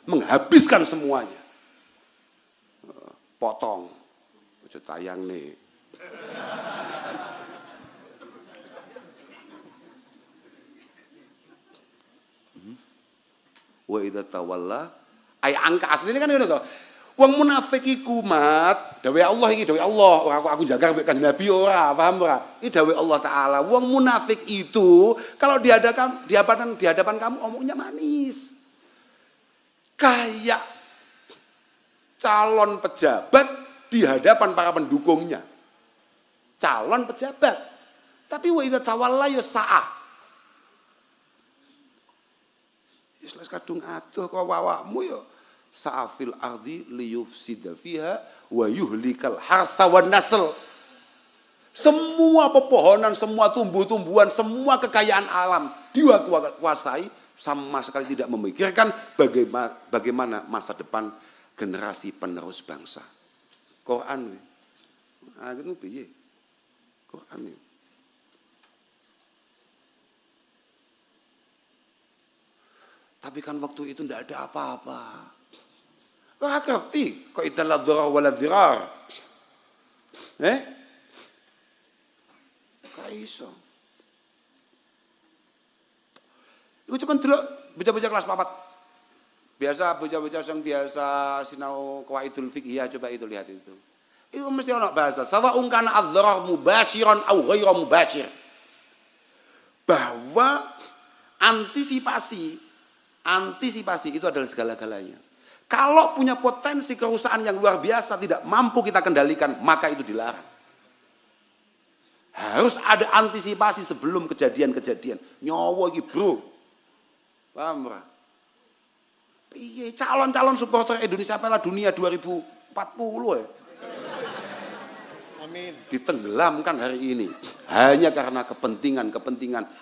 Menghabiskan semuanya. Potong. Ojo tayang nih. Wa idza tawalla ay angka asline kan ngono to. Wong munafik iku mat, dawuh Allah iki, dawuh Allah, aku jaga mbek Kanjeng Nabi ora, paham ora? Iki dawuh Allah taala. Wong munafik itu kalau di hadapan kamu omongnya manis. Kayak calon pejabat di hadapan para pendukungnya. Calon pejabat. Tapi wa idza tawalla ya sa'ah. Islas kadung aduh kok awakmu ya sa'afil ardi liyufsida fiha wa yuhlikal harsa wan nasl. Semua pepohonan, semua tumbuh-tumbuhan, semua kekayaan alam dikuasai, sama sekali tidak memikirkan bagaimana masa depan generasi penerus bangsa. Quran we. Ah ngono piye? Quran we. Tapi kan waktu itu tidak ada apa-apa. Wah, ngerti. Kok itu la dharar wala dhirar. Kaiso. Iku cuma delok bocah-bocah kelas 4. Biasa bocah-bocah yang biasa sinau qawaidul fiqhiyah, coba itu lihat itu. Itu mesti ono bahasa sawa'un kana adh-dharar mubasyiran aw ghairu mubasyir. Bahwa antisipasi itu adalah segala-galanya. Kalau punya potensi kerusakan yang luar biasa tidak mampu kita kendalikan, maka itu dilarang. Harus ada antisipasi sebelum kejadian-kejadian. Nyawa iki, Bro. Paham ora? Piye calon-calon supporter Indonesia Piala Dunia 2040 ya? Amin. Ditenggelamkan hari ini hanya karena kepentingan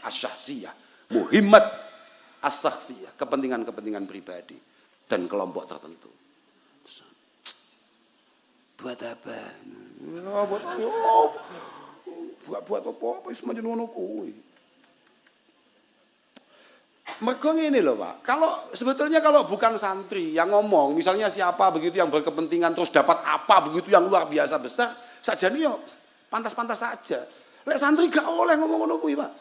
asyahsiyah, muhimmat as-sakhsiyah, kepentingan pribadi dan kelompok tertentu. Buat apa? Buat apa? Semacam ngono kuwi. Mergo ngene lho, Pak. Sebetulnya kalau bukan santri yang ngomong, misalnya siapa begitu yang berkepentingan terus dapat apa begitu yang luar biasa besar, sajane yo pantas-pantas saja. Lek santri gak oleh ngomong ngono kuwi, Pak.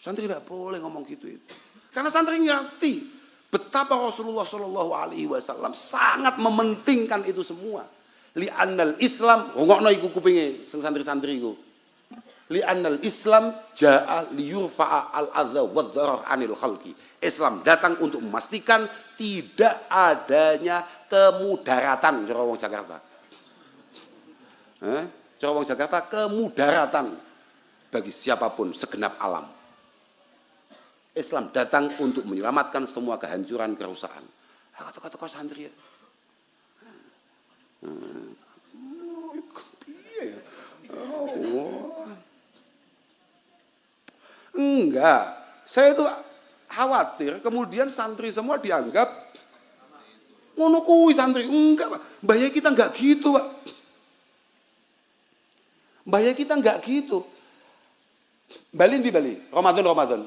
Santri tidak boleh ngomong gitu itu. Karena santri ngerti betapa Rasulullah Shallallahu Alaihi Wasallam sangat mementingkan itu semua. Li'annal Islam, ngokno iku kupinge sing santri-santri iku. Li'annal Islam ja'a liyurfa'a al-adza wadh-dharar 'anil khalqi. Islam datang untuk memastikan tidak adanya kemudaratan cara wong Jakarta. Cara wong Jakarta kemudaratan bagi siapapun segenap alam. Islam datang untuk menyelamatkan semua kehancuran, kerusakan. Kata-kata santri ya. Enggak. Saya itu khawatir kemudian santri semua dianggap ngono kuwi santri. Enggak, Pak. Bahaya kita enggak gitu, Pak. Bahaya kita enggak gitu. Bali di Bali, Ramadan.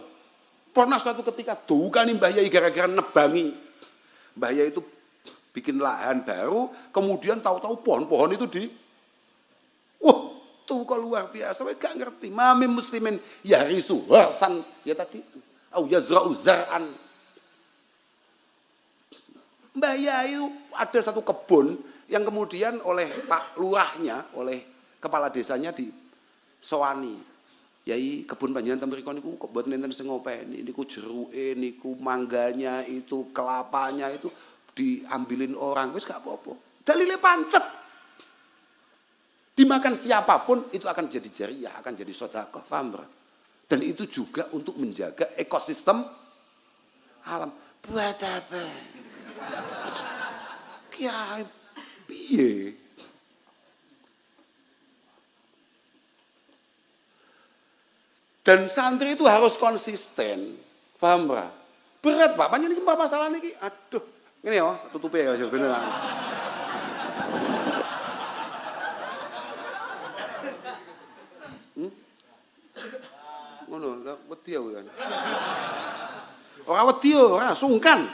Pernah suatu ketika dukani Mbah Yai gara-gara nebangi. Mbah Yai itu bikin lahan baru, kemudian tahu-tahu pohon-pohon itu wah, tuh kok luar biasa, gak ngerti. Mami muslimin yarisu harsan, ya tadi, au yazra'u zar'an. Mbah Yai itu ada satu kebun yang kemudian oleh Pak Lurahnya, oleh kepala desanya disowani. Yai kebun panjenengan temriko niku kok buat nenten sing ngopeni niku jeruke niku mangganya itu kelapanya itu diambilin orang wis gak apa-apa. Dalile pancet. Dimakan siapapun itu akan jadi jariah, akan jadi sedekah, paham? Dan itu juga untuk menjaga ekosistem alam. Buat apa? Kiai piye? Dan santri itu harus konsisten. Paham, Pak? Berat, Pak. Panjenengan iki masalah niki. Aduh. Ngene ya, tutupe ya bener. Ngono, wedi ya kan. Ora wedi ora, sungkan.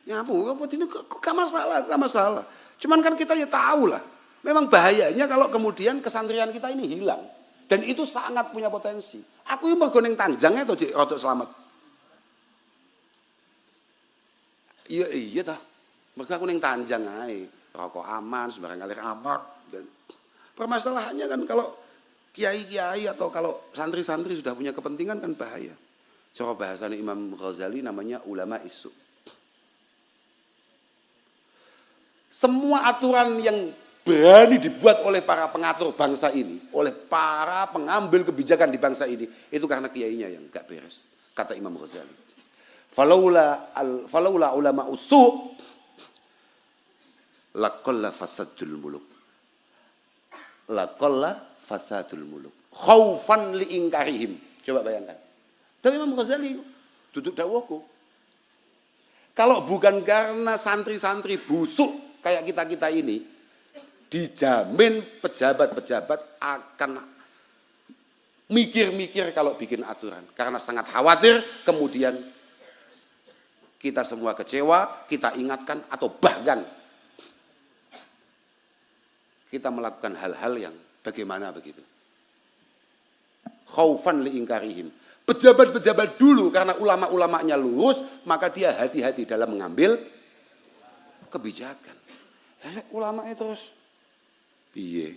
Ya ampun, wedi gak masalah. Cuman kan kita ya tahu lah. Memang bahayanya kalau kemudian kesantrian kita ini hilang. Dan itu sangat punya potensi. Aku yang mergo ning Tanjangnya to Cik rodok selamat. Iya ta. Mergo aku ning Tanjang ae. Rokok aman, sembarang ngalir aman. Dan permasalahannya kan kalau kiai-kiai atau kalau santri-santri sudah punya kepentingan kan bahaya. Cara bahasanya Imam Ghazali namanya ulama isu. Semua aturan yang berani dibuat oleh para pengatur bangsa ini, oleh para pengambil kebijakan di bangsa ini, itu karena kiainya yang gak beres, kata Imam Ghazali. Falaula ulama usu laqalla fasadul muluk. Laqalla fasadul muluk. Khaufan li ingkarihim. Coba bayangkan. Dan Imam Ghazali duduk dakwahku. Kalau bukan karena santri-santri busuk kayak kita-kita ini, dijamin pejabat-pejabat akan mikir-mikir kalau bikin aturan. Karena sangat khawatir kemudian kita semua kecewa, kita ingatkan atau bahkan kita melakukan hal-hal yang bagaimana begitu. Khaufan li ingkarihim. Pejabat-pejabat dulu karena ulama-ulamanya lurus, maka dia hati-hati dalam mengambil kebijakan. Ulama itu terus piye?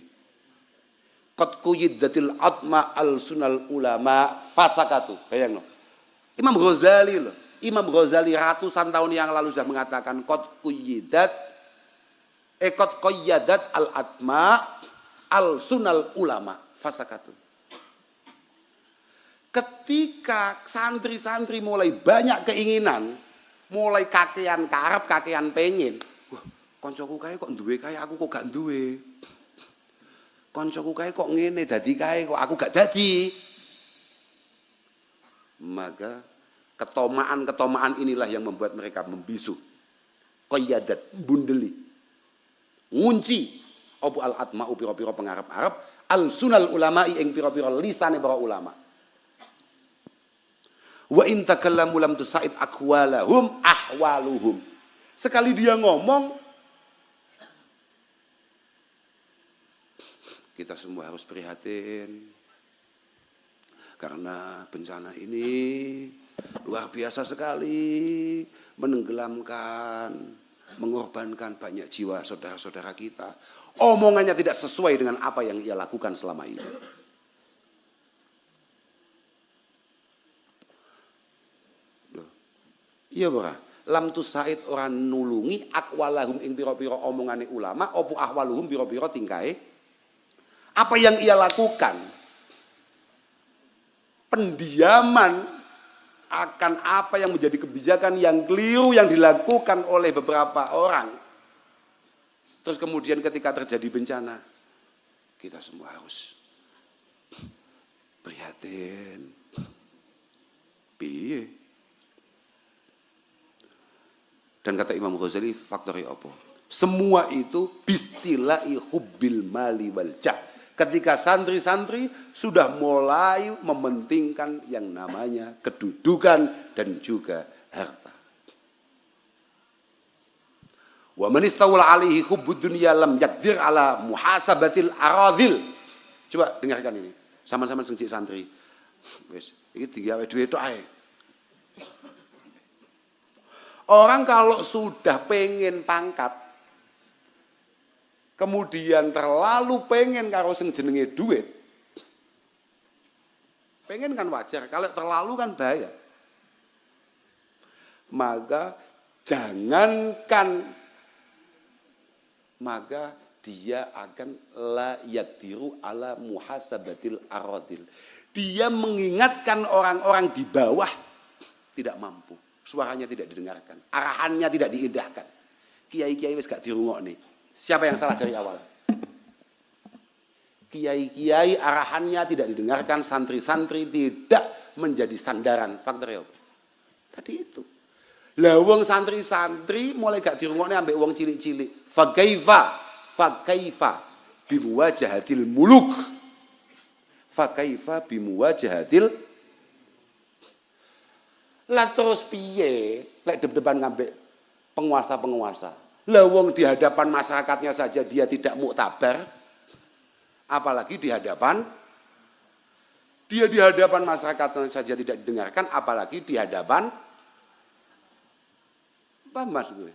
Qad quyiddatil atma al-sunal ulama fasakatu. Bayang loh. Imam Ghazali loh. Imam Ghazali ratusan tahun yang lalu sudah mengatakan qad qayyadat al-atma al-sunal ulama fasakatu. Ketika santri-santri mulai banyak keinginan, mulai kakean karep, kakean pengen. Wah, koncoku kae kok duwe kae aku kok gak duwe. Koncoku kae kok ngene dadi kae kok aku gak dadi. Maka ketomaan inilah yang membuat mereka membisu. Qayyadat bundeli. Ngunci opo al-atma'u pira-pira pengarep-arep, al-sunal ulama'i ing pira-pira lisane para ulama. Wa in takallamu lam tusaid aqwalahum ahwaluhum. Sekali dia ngomong, kita semua harus prihatin. Karena bencana ini luar biasa sekali, menenggelamkan, mengorbankan banyak jiwa saudara-saudara kita. Omongannya tidak sesuai dengan apa yang ia lakukan selama ini. Iya ora, lam tusaid orang nulungi akwalahum ing pira-pira omongane ulama, opo ahwaluhum pira-pira tingkae. Apa yang ia lakukan? Pendiaman akan apa yang menjadi kebijakan yang keliru yang dilakukan oleh beberapa orang. Terus kemudian ketika terjadi bencana, kita semua harus prihatin. Piye? Dan kata Imam Ghazali, faktornya apa? Semua itu bistilai hubbil mali wal jah. Ketika santri-santri sudah mulai mementingkan yang namanya kedudukan dan juga harta. Wa man istawla alaihi hubbud dunya lam yaqdir ala muhasabatil aradhil. Coba dengarkan ini. Sama-sama sing santri. Wis, iki digawe dhuwit tok ae. Orang kalau sudah pengen pangkat, kemudian terlalu pengen karo sing jenenge duit, pengen kan wajar, kalau terlalu kan bahaya. Maka jangankan, maka dia akan la yaqdiru ala muhasabatil aradil. Dia mengingatkan orang-orang di bawah tidak mampu. Suaranya tidak didengarkan, arahannya tidak diindahkan. Kiai-kiai wis gak dirungokne. Siapa yang salah dari awal? Kiai-kiai arahannya tidak didengarkan, santri-santri tidak menjadi sandaran. Faktornya apa? Tadi itu. Lah wong santri-santri mulai gak dirungokne ambek wong cilik-cilik. Fakaifa bimuwajahatil muluk. Fakaifa bimuwajahatil. Lah terus piye lek depan ngambek penguasa-penguasa. Lah wong di hadapan masyarakatnya saja dia tidak muktabar, apalagi di hadapan masyarakatnya saja tidak didengarkan, apalagi di hadapan apa mas gue.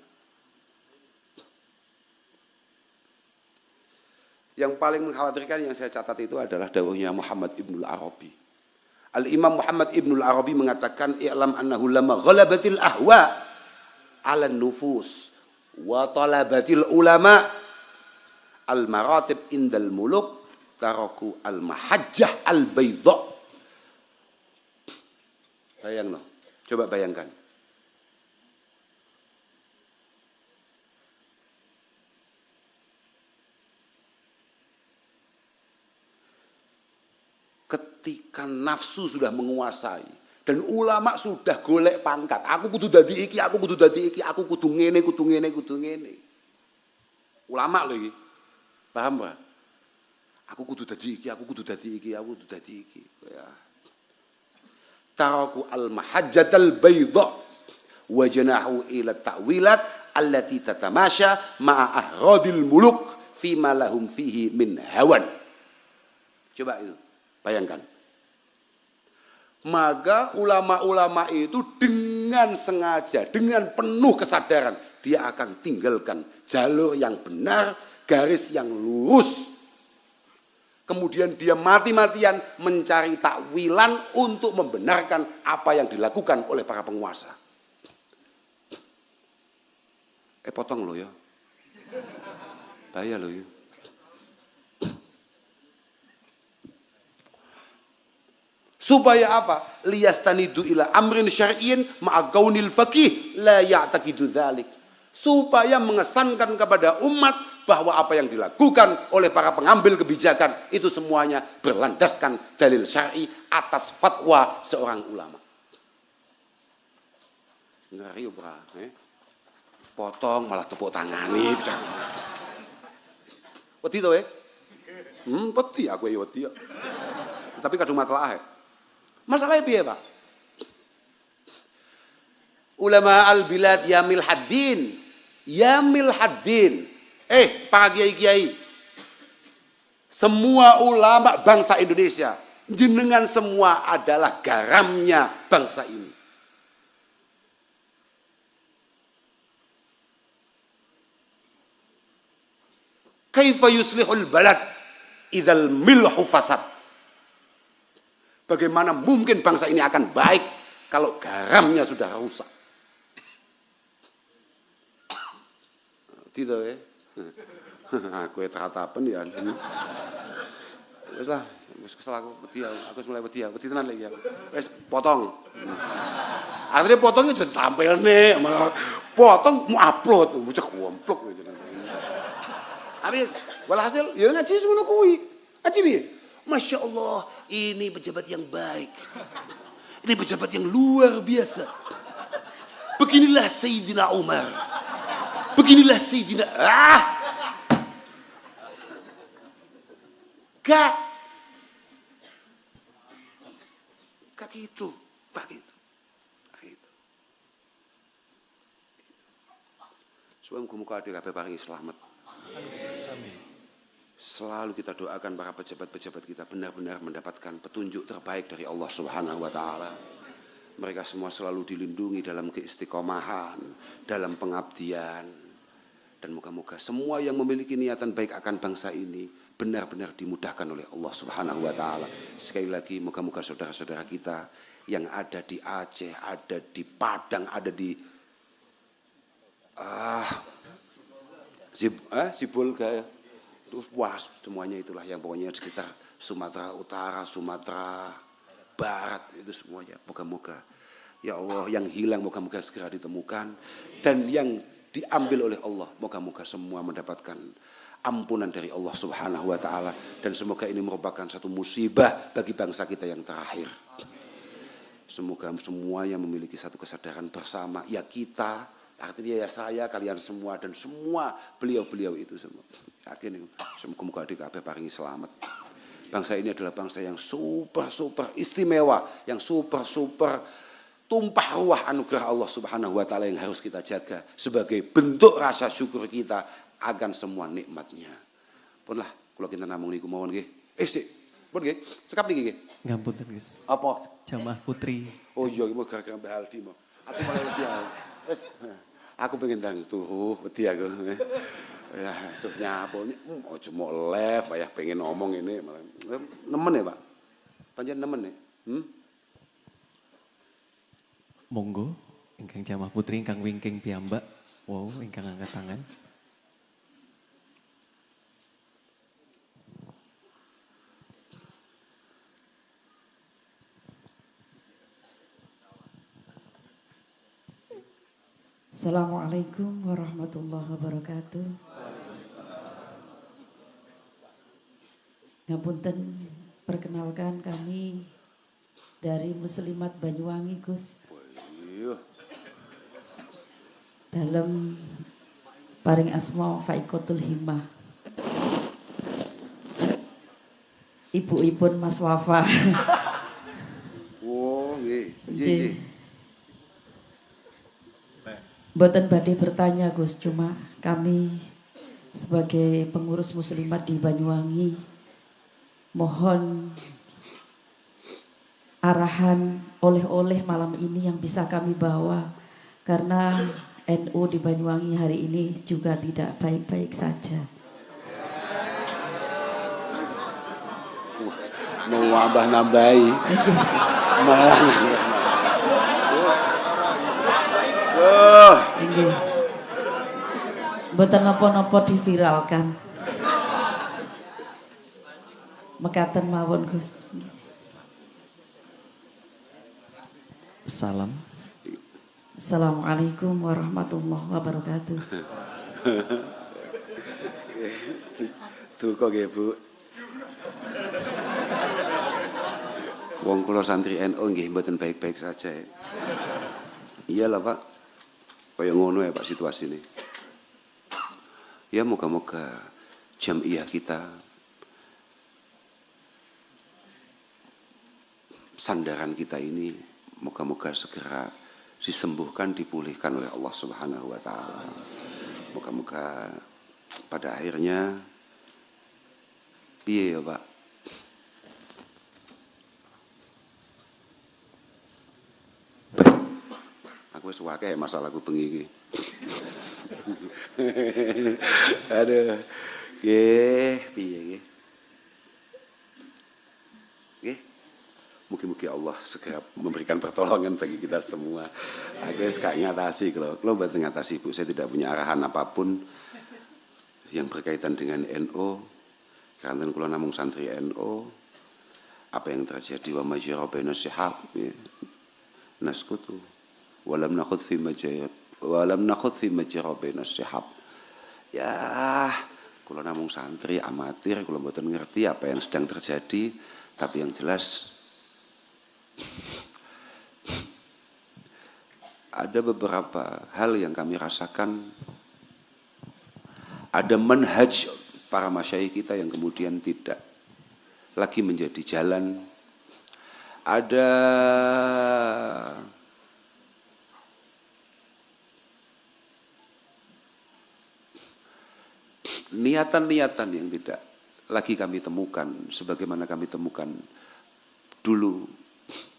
Yang paling mengkhawatirkan yang saya catat itu adalah dawuhnya Muhammad Ibnul Arabi. Al-Imam Muhammad Ibnul Arabi mengatakan, i'lam annahu lama ghalabatil ahwa 'ala nufus wa talabatil ulama al-maratib indal muluk taraku al-mahajjah al-baydha. Bayang no. Coba bayangkan. Ketika nafsu sudah menguasai dan ulama sudah golek pangkat, aku kudu dadi iki, aku kudu dadi iki, aku kudu ngene, kudu ngene, kudu ngene. Ulama lho iki. Paham, Pak? Aku kudu dadi iki, aku kudu dadi iki, aku kudu dadi iki. Ya. Taraku al-mahajjatal baydha wa janahu ila ta'wilat allati tatamasha ma'a ahradil muluk fima lahum fihi min hawan. Coba itu. Bayangkan. Maka ulama-ulama itu dengan sengaja, dengan penuh kesadaran, dia akan tinggalkan jalur yang benar, garis yang lurus. Kemudian dia mati-matian mencari takwilan untuk membenarkan apa yang dilakukan oleh para penguasa. Potong lo ya. Bahaya lo ya. Supaya apa? Liyastanidu ila amrin syar'iyyin ma'a kaunil faqih la ya'taqidu dzalik. Supaya mengesankan kepada umat bahwa apa yang dilakukan oleh para pengambil kebijakan itu semuanya berlandaskan dalil syar'i atas fatwa seorang ulama. Ngeri bra, potong malah tepuk tangani. Wedi to wedi aku ya wedi. Tapi kadung masalah. Masalahnya piye, Pak? Ulama al-bilad yamil haddin. Yamil haddin. Para kiai-kiai. Semua ulama bangsa Indonesia. Jenengan semua adalah garamnya bangsa ini. Kaifa yuslihul balad idzal milhu fasad. Bagaimana mungkin bangsa ini akan baik kalau garamnya sudah rusak? Tidak ya? Aku tatapan ya. Wes lah, wis kesel aku mulai wedi tenan lagi aku. Wes potong. Artinya potongnya jadi tampil nih, potong mau upload, bocah gomplok gitu. Habis, walhasil ya ngaji ngono kuwi. Ngaji piye? Masya Allah, ini pejabat yang baik. Ini pejabat yang luar biasa. Beginilah Sayyidina Umar. Beginilah Sayyidina... Gak gitu. Gak gitu. Supaya muka-muka adik kabeh paringi selamat. Selalu kita doakan para pejabat-pejabat kita benar-benar mendapatkan petunjuk terbaik dari Allah Subhanahu wa taala. Mereka semua selalu dilindungi dalam keistiqomahan, dalam pengabdian. Dan moga-moga semua yang memiliki niatan baik akan bangsa ini benar-benar dimudahkan oleh Allah Subhanahu wa taala. Sekali lagi moga-moga saudara-saudara kita yang ada di Aceh, ada di Padang, ada di Sibolga ya. Terus puas semuanya itulah yang pokoknya sekitar Sumatera Utara, Sumatera Barat itu semuanya. Moga-moga ya Allah yang hilang moga-moga segera ditemukan dan yang diambil oleh Allah moga-moga semua mendapatkan ampunan dari Allah Subhanahu wa taala dan semoga ini merupakan satu musibah bagi bangsa kita yang terakhir. Semoga semuanya memiliki satu kesadaran bersama ya kita, artinya ya saya, kalian semua dan semua beliau-beliau itu semua. Yakin semoga adik kabeh paringi selamat. Bangsa ini adalah bangsa yang super istimewa, yang super tumpah ruah anugerah Allah Subhanahu wa taala yang harus kita jaga sebagai bentuk rasa syukur kita akan semua nikmatnya. Punlah kula kinten namung niku mawon nggih. Sik, pun nggih. Cekap niki nggih. Ngapunten, Gus. Apa? Jamaah putri. Oh iya, iki gara-gara Mbak Aldi mau. Aku malah wedi. Wis. Aku pengen tang turu, wedi aku. Ya, terus nyapu. Ojo mok live, ya pengen ngomong ini malah. Nemen ya, Pak? Panjen nemen ya? Monggo, ingkang jamaah putri, ingkang wingking piyambak. Wow, ingkang angkat tangan. Assalamualaikum warahmatullahi wabarakatuh. Ngapunten, perkenalkan kami dari Muslimat Banyuwangi, Gus. Dalam paring asma Faikotul Himmah. Ibu-ibun Mas Wafa. Oh, nggih. Mboten badhe bertanya, Gus, cuma kami sebagai pengurus muslimat di Banyuwangi mohon arahan oleh-oleh malam ini yang bisa kami bawa karena NU di Banyuwangi hari ini juga tidak baik-baik saja. Mau nambah-nambahi. Malah Nggih. Mboten napa-napa diviralkan. Mekaten mawon, Gus. Salam. Assalamualaikum warahmatullahi wabarakatuh. Tuh kok nggih, Bu. Wong kula santri NU nggih mboten baik-baik saja. Iyalah, Pak. Kayak ngono ya Pak situasi ini. Ya moga-moga jamiah kita, sandaran kita ini moga-moga segera disembuhkan, dipulihkan oleh Allah Subhanahu wa taala. Moga-moga pada akhirnya piye ya Pak? Aku wis akeh masalahku bengi iki. Aduh. Nggih, piye nggih? Nggih. Mugi-mugi Allah segera memberikan pertolongan bagi kita semua. Aku wis gak ngatasi kalau mboten ngatasi Bu, saya tidak punya arahan apapun yang berkaitan dengan NU. Karena kula namung santri NU. Apa yang terjadi wa majra baina syihab naskutu walam nakhud fi majra baina syihab. Ya, kula namung santri amatir, kula mboten ngerti apa yang sedang terjadi, tapi yang jelas ada beberapa hal yang kami rasakan, ada manhaj para masyayikh kita yang kemudian tidak lagi menjadi jalan. Ada niatan-niatan yang tidak lagi kami temukan sebagaimana kami temukan dulu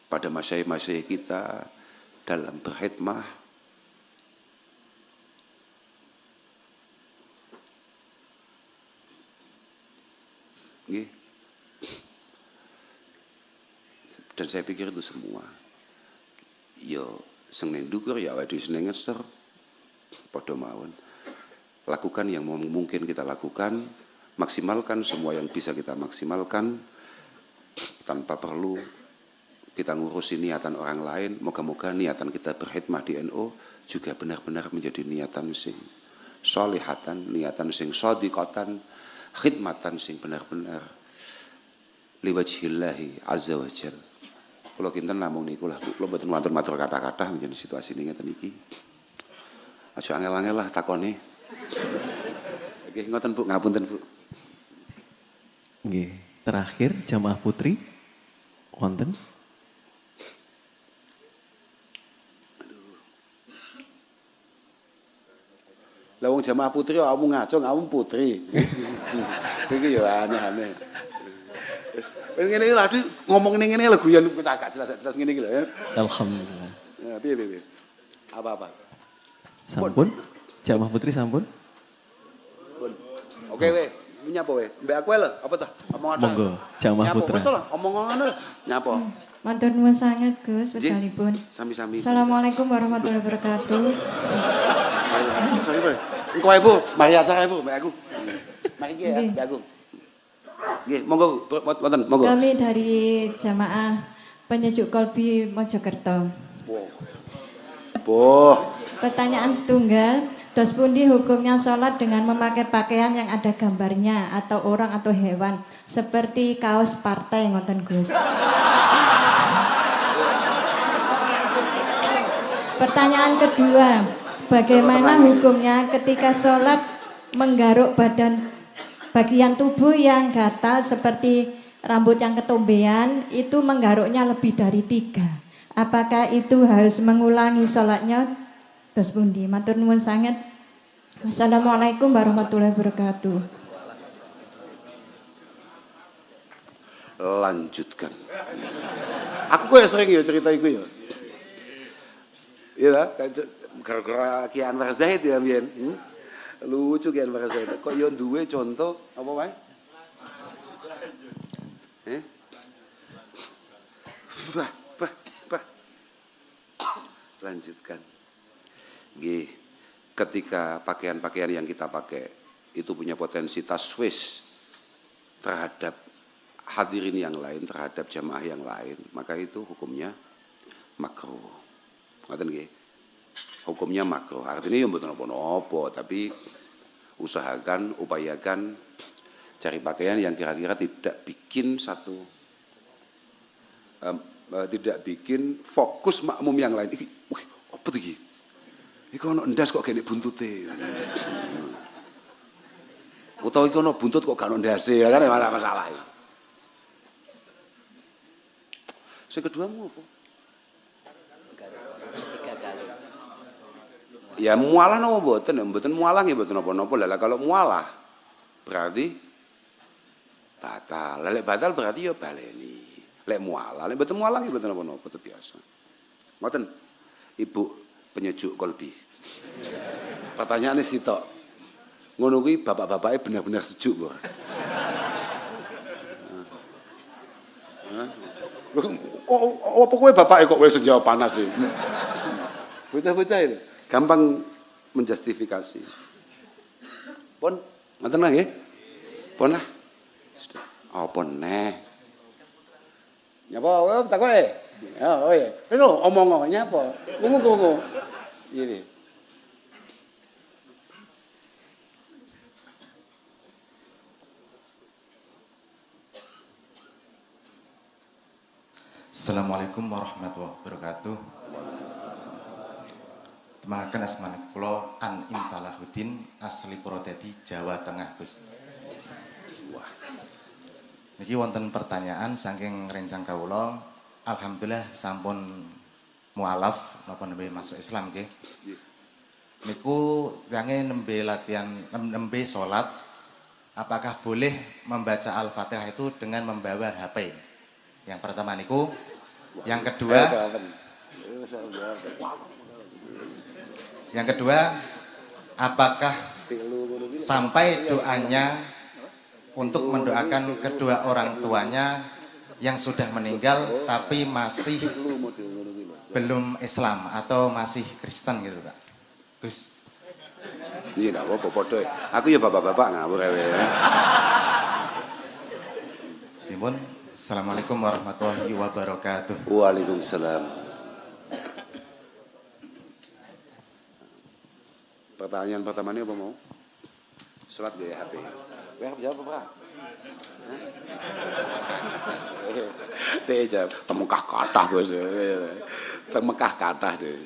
pada masyayikh-masyayikh kita dalam berkhidmah. Nggih. Dan saya pikir itu semua. Yo sing ning ndukur ya awake dhewe sing ngesor padha mawon. Lakukan yang mungkin kita lakukan, maksimalkan semua yang bisa kita maksimalkan tanpa perlu kita ngurusi niatan orang lain. Moga-moga niatan kita berkhidmah di NU juga benar-benar menjadi niatan sing sholihatan, niatan sing shadiqatan, khidmatan sing benar-benar liwajhillahi azza wa jalla. Kalau kinten namung niku lah, kula mboten matur-matur kata-kata menjadi situasi ini ngeten iki. Aja angel-angel lah takone. Oke, ngoten Bu, ngapunten Bu. Nggih, terakhir jamaah putri wonten. Lah wong jamaah putri kamu ngaco, kamu putri. Iki ya aneh-aneh. Wis ngene lho, ngomong ngene lho guyon cagak jelas ngene iki lho ya. Alhamdulillah. Ya, piye. Apa-apa. Sampun, jamaah putri sampun. Pun. Oke we, nyapa we? Mbak aku lho, apa tah? Omongan. Monggo, jamaah putra. Wis to lho, omongan lho. Nyapa? Matur nuwun sanget Gus wedalipun. Sami-sami. Assalamualaikum warahmatullahi wabarakatuh. Sorry, Bu. Engko ae Bu, mari acara Bu, mbak aku. Mari iki ya, mbak aku. Nggih, monggo wonten, monggo. Kami dari jamaah penyejuk kolbi Mojokerto. Boh. Pertanyaan setunggal, dos pundi hukumnya sholat dengan memakai pakaian yang ada gambarnya atau orang atau hewan seperti kaos partai ngoten Gus. Pertanyaan kedua, bagaimana hukumnya ketika sholat menggaruk bagian tubuh yang gatal seperti rambut yang ketombean itu menggaruknya lebih dari 3. Apakah itu harus mengulangi sholatnya? Dos pundi, matur nuwun sanget. Wassalamualaikum warahmatullahi wabarakatuh. Lanjutkan. Aku kok sering ya cerita iku ya. Iya lah, gara-gara Ki Anwar Zaid ya mbiyen. Lucu Ki Anwar Zaid. Kok yo duwe contoh apa wae? Bah. Lanjutkan. Nggih. Ketika pakaian-pakaian yang kita pakai itu punya potensi taswis terhadap hadirin yang lain, terhadap jamaah yang lain, maka itu hukumnya makruh. Ngoten nggih. Hukumnya makruh. Artinya ya mboten napa-napa, tapi upayakan cari pakaian yang kira-kira tidak bikin tidak bikin fokus makmum yang lain. Iki, wih, apa iki? Iki ono ndas kok gene buntute. Utawa iki ono buntut kok gak ono ndase, kan malah masalah. Sing kedua mu apa? Ya mualah napa mboten? Mboten mualah nggih mboten napa-napa. Lah kalau mualah berarti batal. Lek batal berarti ya baleni. Lek mualah, lek mboten mualah nggih mboten napa-napa, itu biasa. Ngoten. Ibu penyejuk kolbi. Pertanyaane sitok. Ngono kuwi bapak-bapake benar-benar sejuk kok. Apa kowe bapake kok wis jawab panas sih? Bocah-bocah ini gampang menjustifikasi. Pun ngoten lah nggih. Pun lah. Apa neh? Nyapa kowe takoke? Ya, oh ya. Wis omong nyapa? Kungu. Iki. Assalamualaikum warahmatullahi wabarakatuh. Mangken asmane kula An Intalahuddin asli Purwodadi Jawa Tengah, Gus. Wah. Niki wonten pertanyaan saking rencang kawula. Alhamdulillah sampun mualaf napa nembe masuk Islam nggih. Niku yange nembe latihan nembe salat, apakah boleh membaca Al-Fatihah itu dengan membawa HP? Yang pertama niku. Yang kedua, apakah sampai doanya untuk mendoakan kedua orang tuanya yang sudah meninggal tapi masih belum Islam atau masih Kristen gitu, Pak? Gus. Iya, enggak apa-apa podo. Aku ya bapak-bapak ngawur ya. Nimpun. Assalamualaikum warahmatullahi wabarakatuh. Waalaikumsalam. Pertanyaan pertama ini apa mau? Salat gaya HP. Wah, jawab apa? Dia jawab, temekah kathah bos. Temekah kathah deh.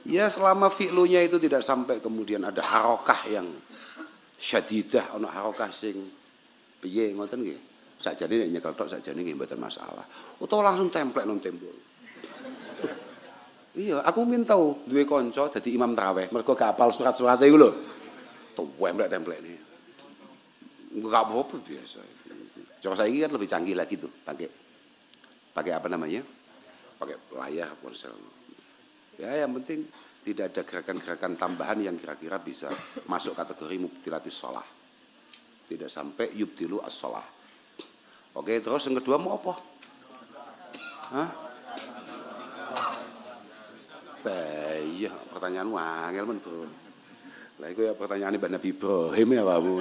Ya selama fi'lunya itu tidak sampai kemudian ada harokah yang syadidah, ono harokah sing piye ngoten nggih. Sakjane nek nyekel tok sakjane nggih mboten masalah. Utawa langsung templek nang tembok. Iya, aku minta duwe kanca dadi imam tarawih, mergo gak hafal surat-surate iku lho. Templek-templekne. Enggak apa-apa biasa. Coba saiki kan lebih canggih lagi tuh, pakai apa namanya? Pakai layar ponsel. Ya, yang penting tidak ada gerakan-gerakan tambahan yang kira-kira bisa masuk kategori mubtilatis shalah. Tidak sampai yubtilu as-shalah. Oke, terus yang kedua mau apa? Hah? Iya, pertanyaanmu angel men, Bro. Lah iku ya pertanyaan Mbak Nabi Ibrahim ya, Pakmu,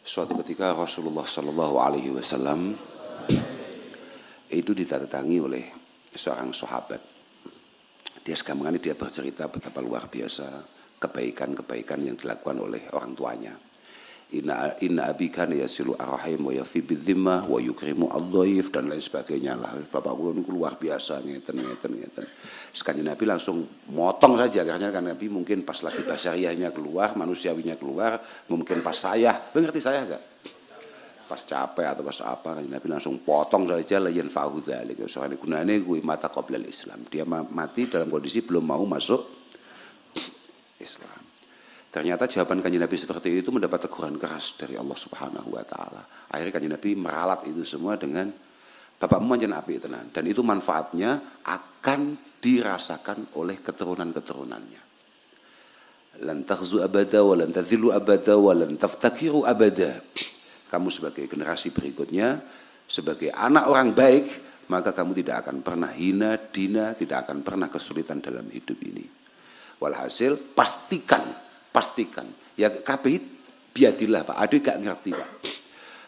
Suatu ketika Rasulullah Shallallahu Alaihi Wasallam itu didatangi oleh seorang sahabat. Dia sekarang dia bercerita betapa luar biasa kebaikan-kebaikan yang dilakukan oleh orang tuanya. Inna abi kana yasilu arham wa yafi bidzimmah wa yukrimu ad-dhaif dan lain sebagainya lah. Bapak kula niku luar biasa ngeten. Sekali Nabi langsung motong saja karena kan Nabi mungkin pas lagi basyariahnya keluar, manusiawinya keluar, mungkin pas saya, ngerti saya enggak? Pas capek atau pas apa kan Nabi langsung potong saja layan fa'u dzalik. Soalnya gunane kuwi mata qoblal Islam. Dia mati dalam kondisi belum mau masuk Islam. Ternyata jawaban Kanjeng Nabi seperti itu mendapat teguran keras dari Allah Subhanahu wa taala. Akhirnya Kanjeng Nabi meralat itu semua dengan bapakmu anjen apik tenan dan itu manfaatnya akan dirasakan oleh keturunan-keturunannya. Lan takhzu abada wa lan tadhillu abada wa lan taftakiru abada. Kamu sebagai generasi berikutnya, sebagai anak orang baik, maka kamu tidak akan pernah hina, dina, tidak akan pernah kesulitan dalam hidup ini. Walhasil pastikan ya kabeh biadillah Pak, aduh gak ngerti Pak.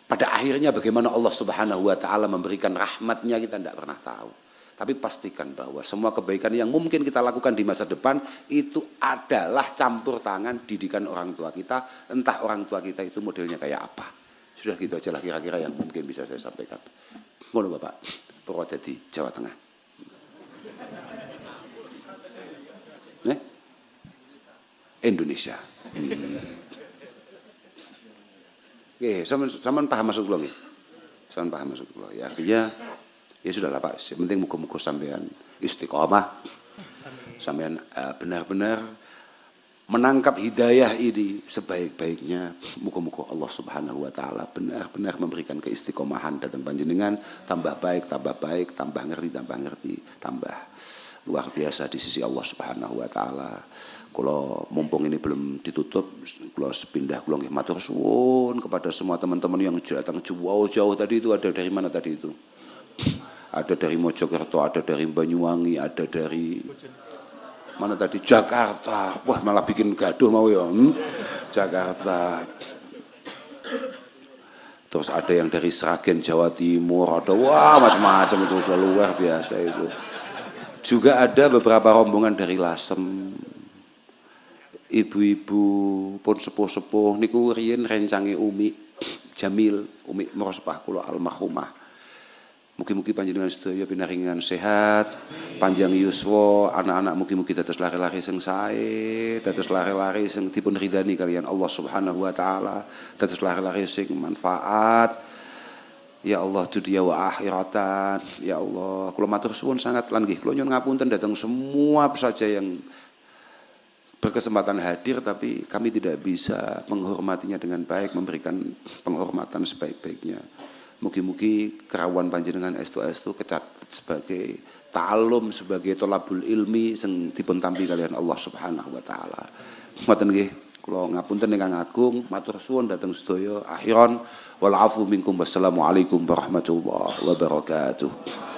Pada akhirnya bagaimana Allah Subhanahu wa taala memberikan rahmatnya kita tidak pernah tahu. Tapi pastikan bahwa semua kebaikan yang mungkin kita lakukan di masa depan itu adalah campur tangan didikan orang tua kita, entah orang tua kita itu modelnya kayak apa. Sudah gitu aja lah kira-kira yang mungkin bisa saya sampaikan. Ngono Bapak, Purwodadi, Jawa Tengah. Indonesia. Oke, sampean paham maksud kula nggih? Sampean paham maksud kula. Ya artinya ya sudahlah Pak, yang penting muga-muga sampean istiqomah. Sampean benar-benar menangkap hidayah ini sebaik-baiknya. Muga-muga Allah Subhanahu wa taala benar-benar memberikan keistiqomahan datang panjenengan, tambah baik, tambah ngerti, tambah luar biasa di sisi Allah Subhanahu wa taala. Kalau mumpung ini belum ditutup, kalau sepindah kula nggih matur suwun kepada semua teman-teman yang datang jauh-jauh tadi itu. Ada dari mana tadi itu? Ada dari Mojokerto, ada dari Banyuwangi, ada dari mana tadi? Jakarta. Wah, malah bikin gaduh mau ya. Jakarta. Terus ada yang dari Sragen Jawa Timur, ada wah macam-macam itu sudah luar biasa itu. Juga ada beberapa rombongan dari Lasem. Ibu-ibu pun sepuh-sepuh niku riyen rencange Umi Jamil, Umi Merosepah kula almarhumah. Mugi-mugi panjenengan sedaya pinaringan sehat, panjang yuswa, anak-anak mugi-mugi dados lari-lari sing sae, dados lari-lari sing dipun ridani kalian Allah Subhanahu wa taala, dados lari-lari sing manfaat. Ya Allah dunia wa akhiratan. Ya Allah, kula matur suwun sangat lan nggih kula nyuwun ngapunten dhateng semua saja yang berkesempatan hadir tapi kami tidak bisa menghormatinya dengan baik, memberikan penghormatan sebaik-baiknya. Mugi-mugi kerawan panjenengan estu-estu kecatet sebagai ta'alum, sebagai tolabul ilmi sing dipun tampi kalian Allah Subhanahu wa taala. Ngoten nggih, kula ngapunten ingkang agung, matur suwun dhateng sedaya. Akhiran wal afu minkum wassalamu alaikum warahmatullahi wabarakatuh.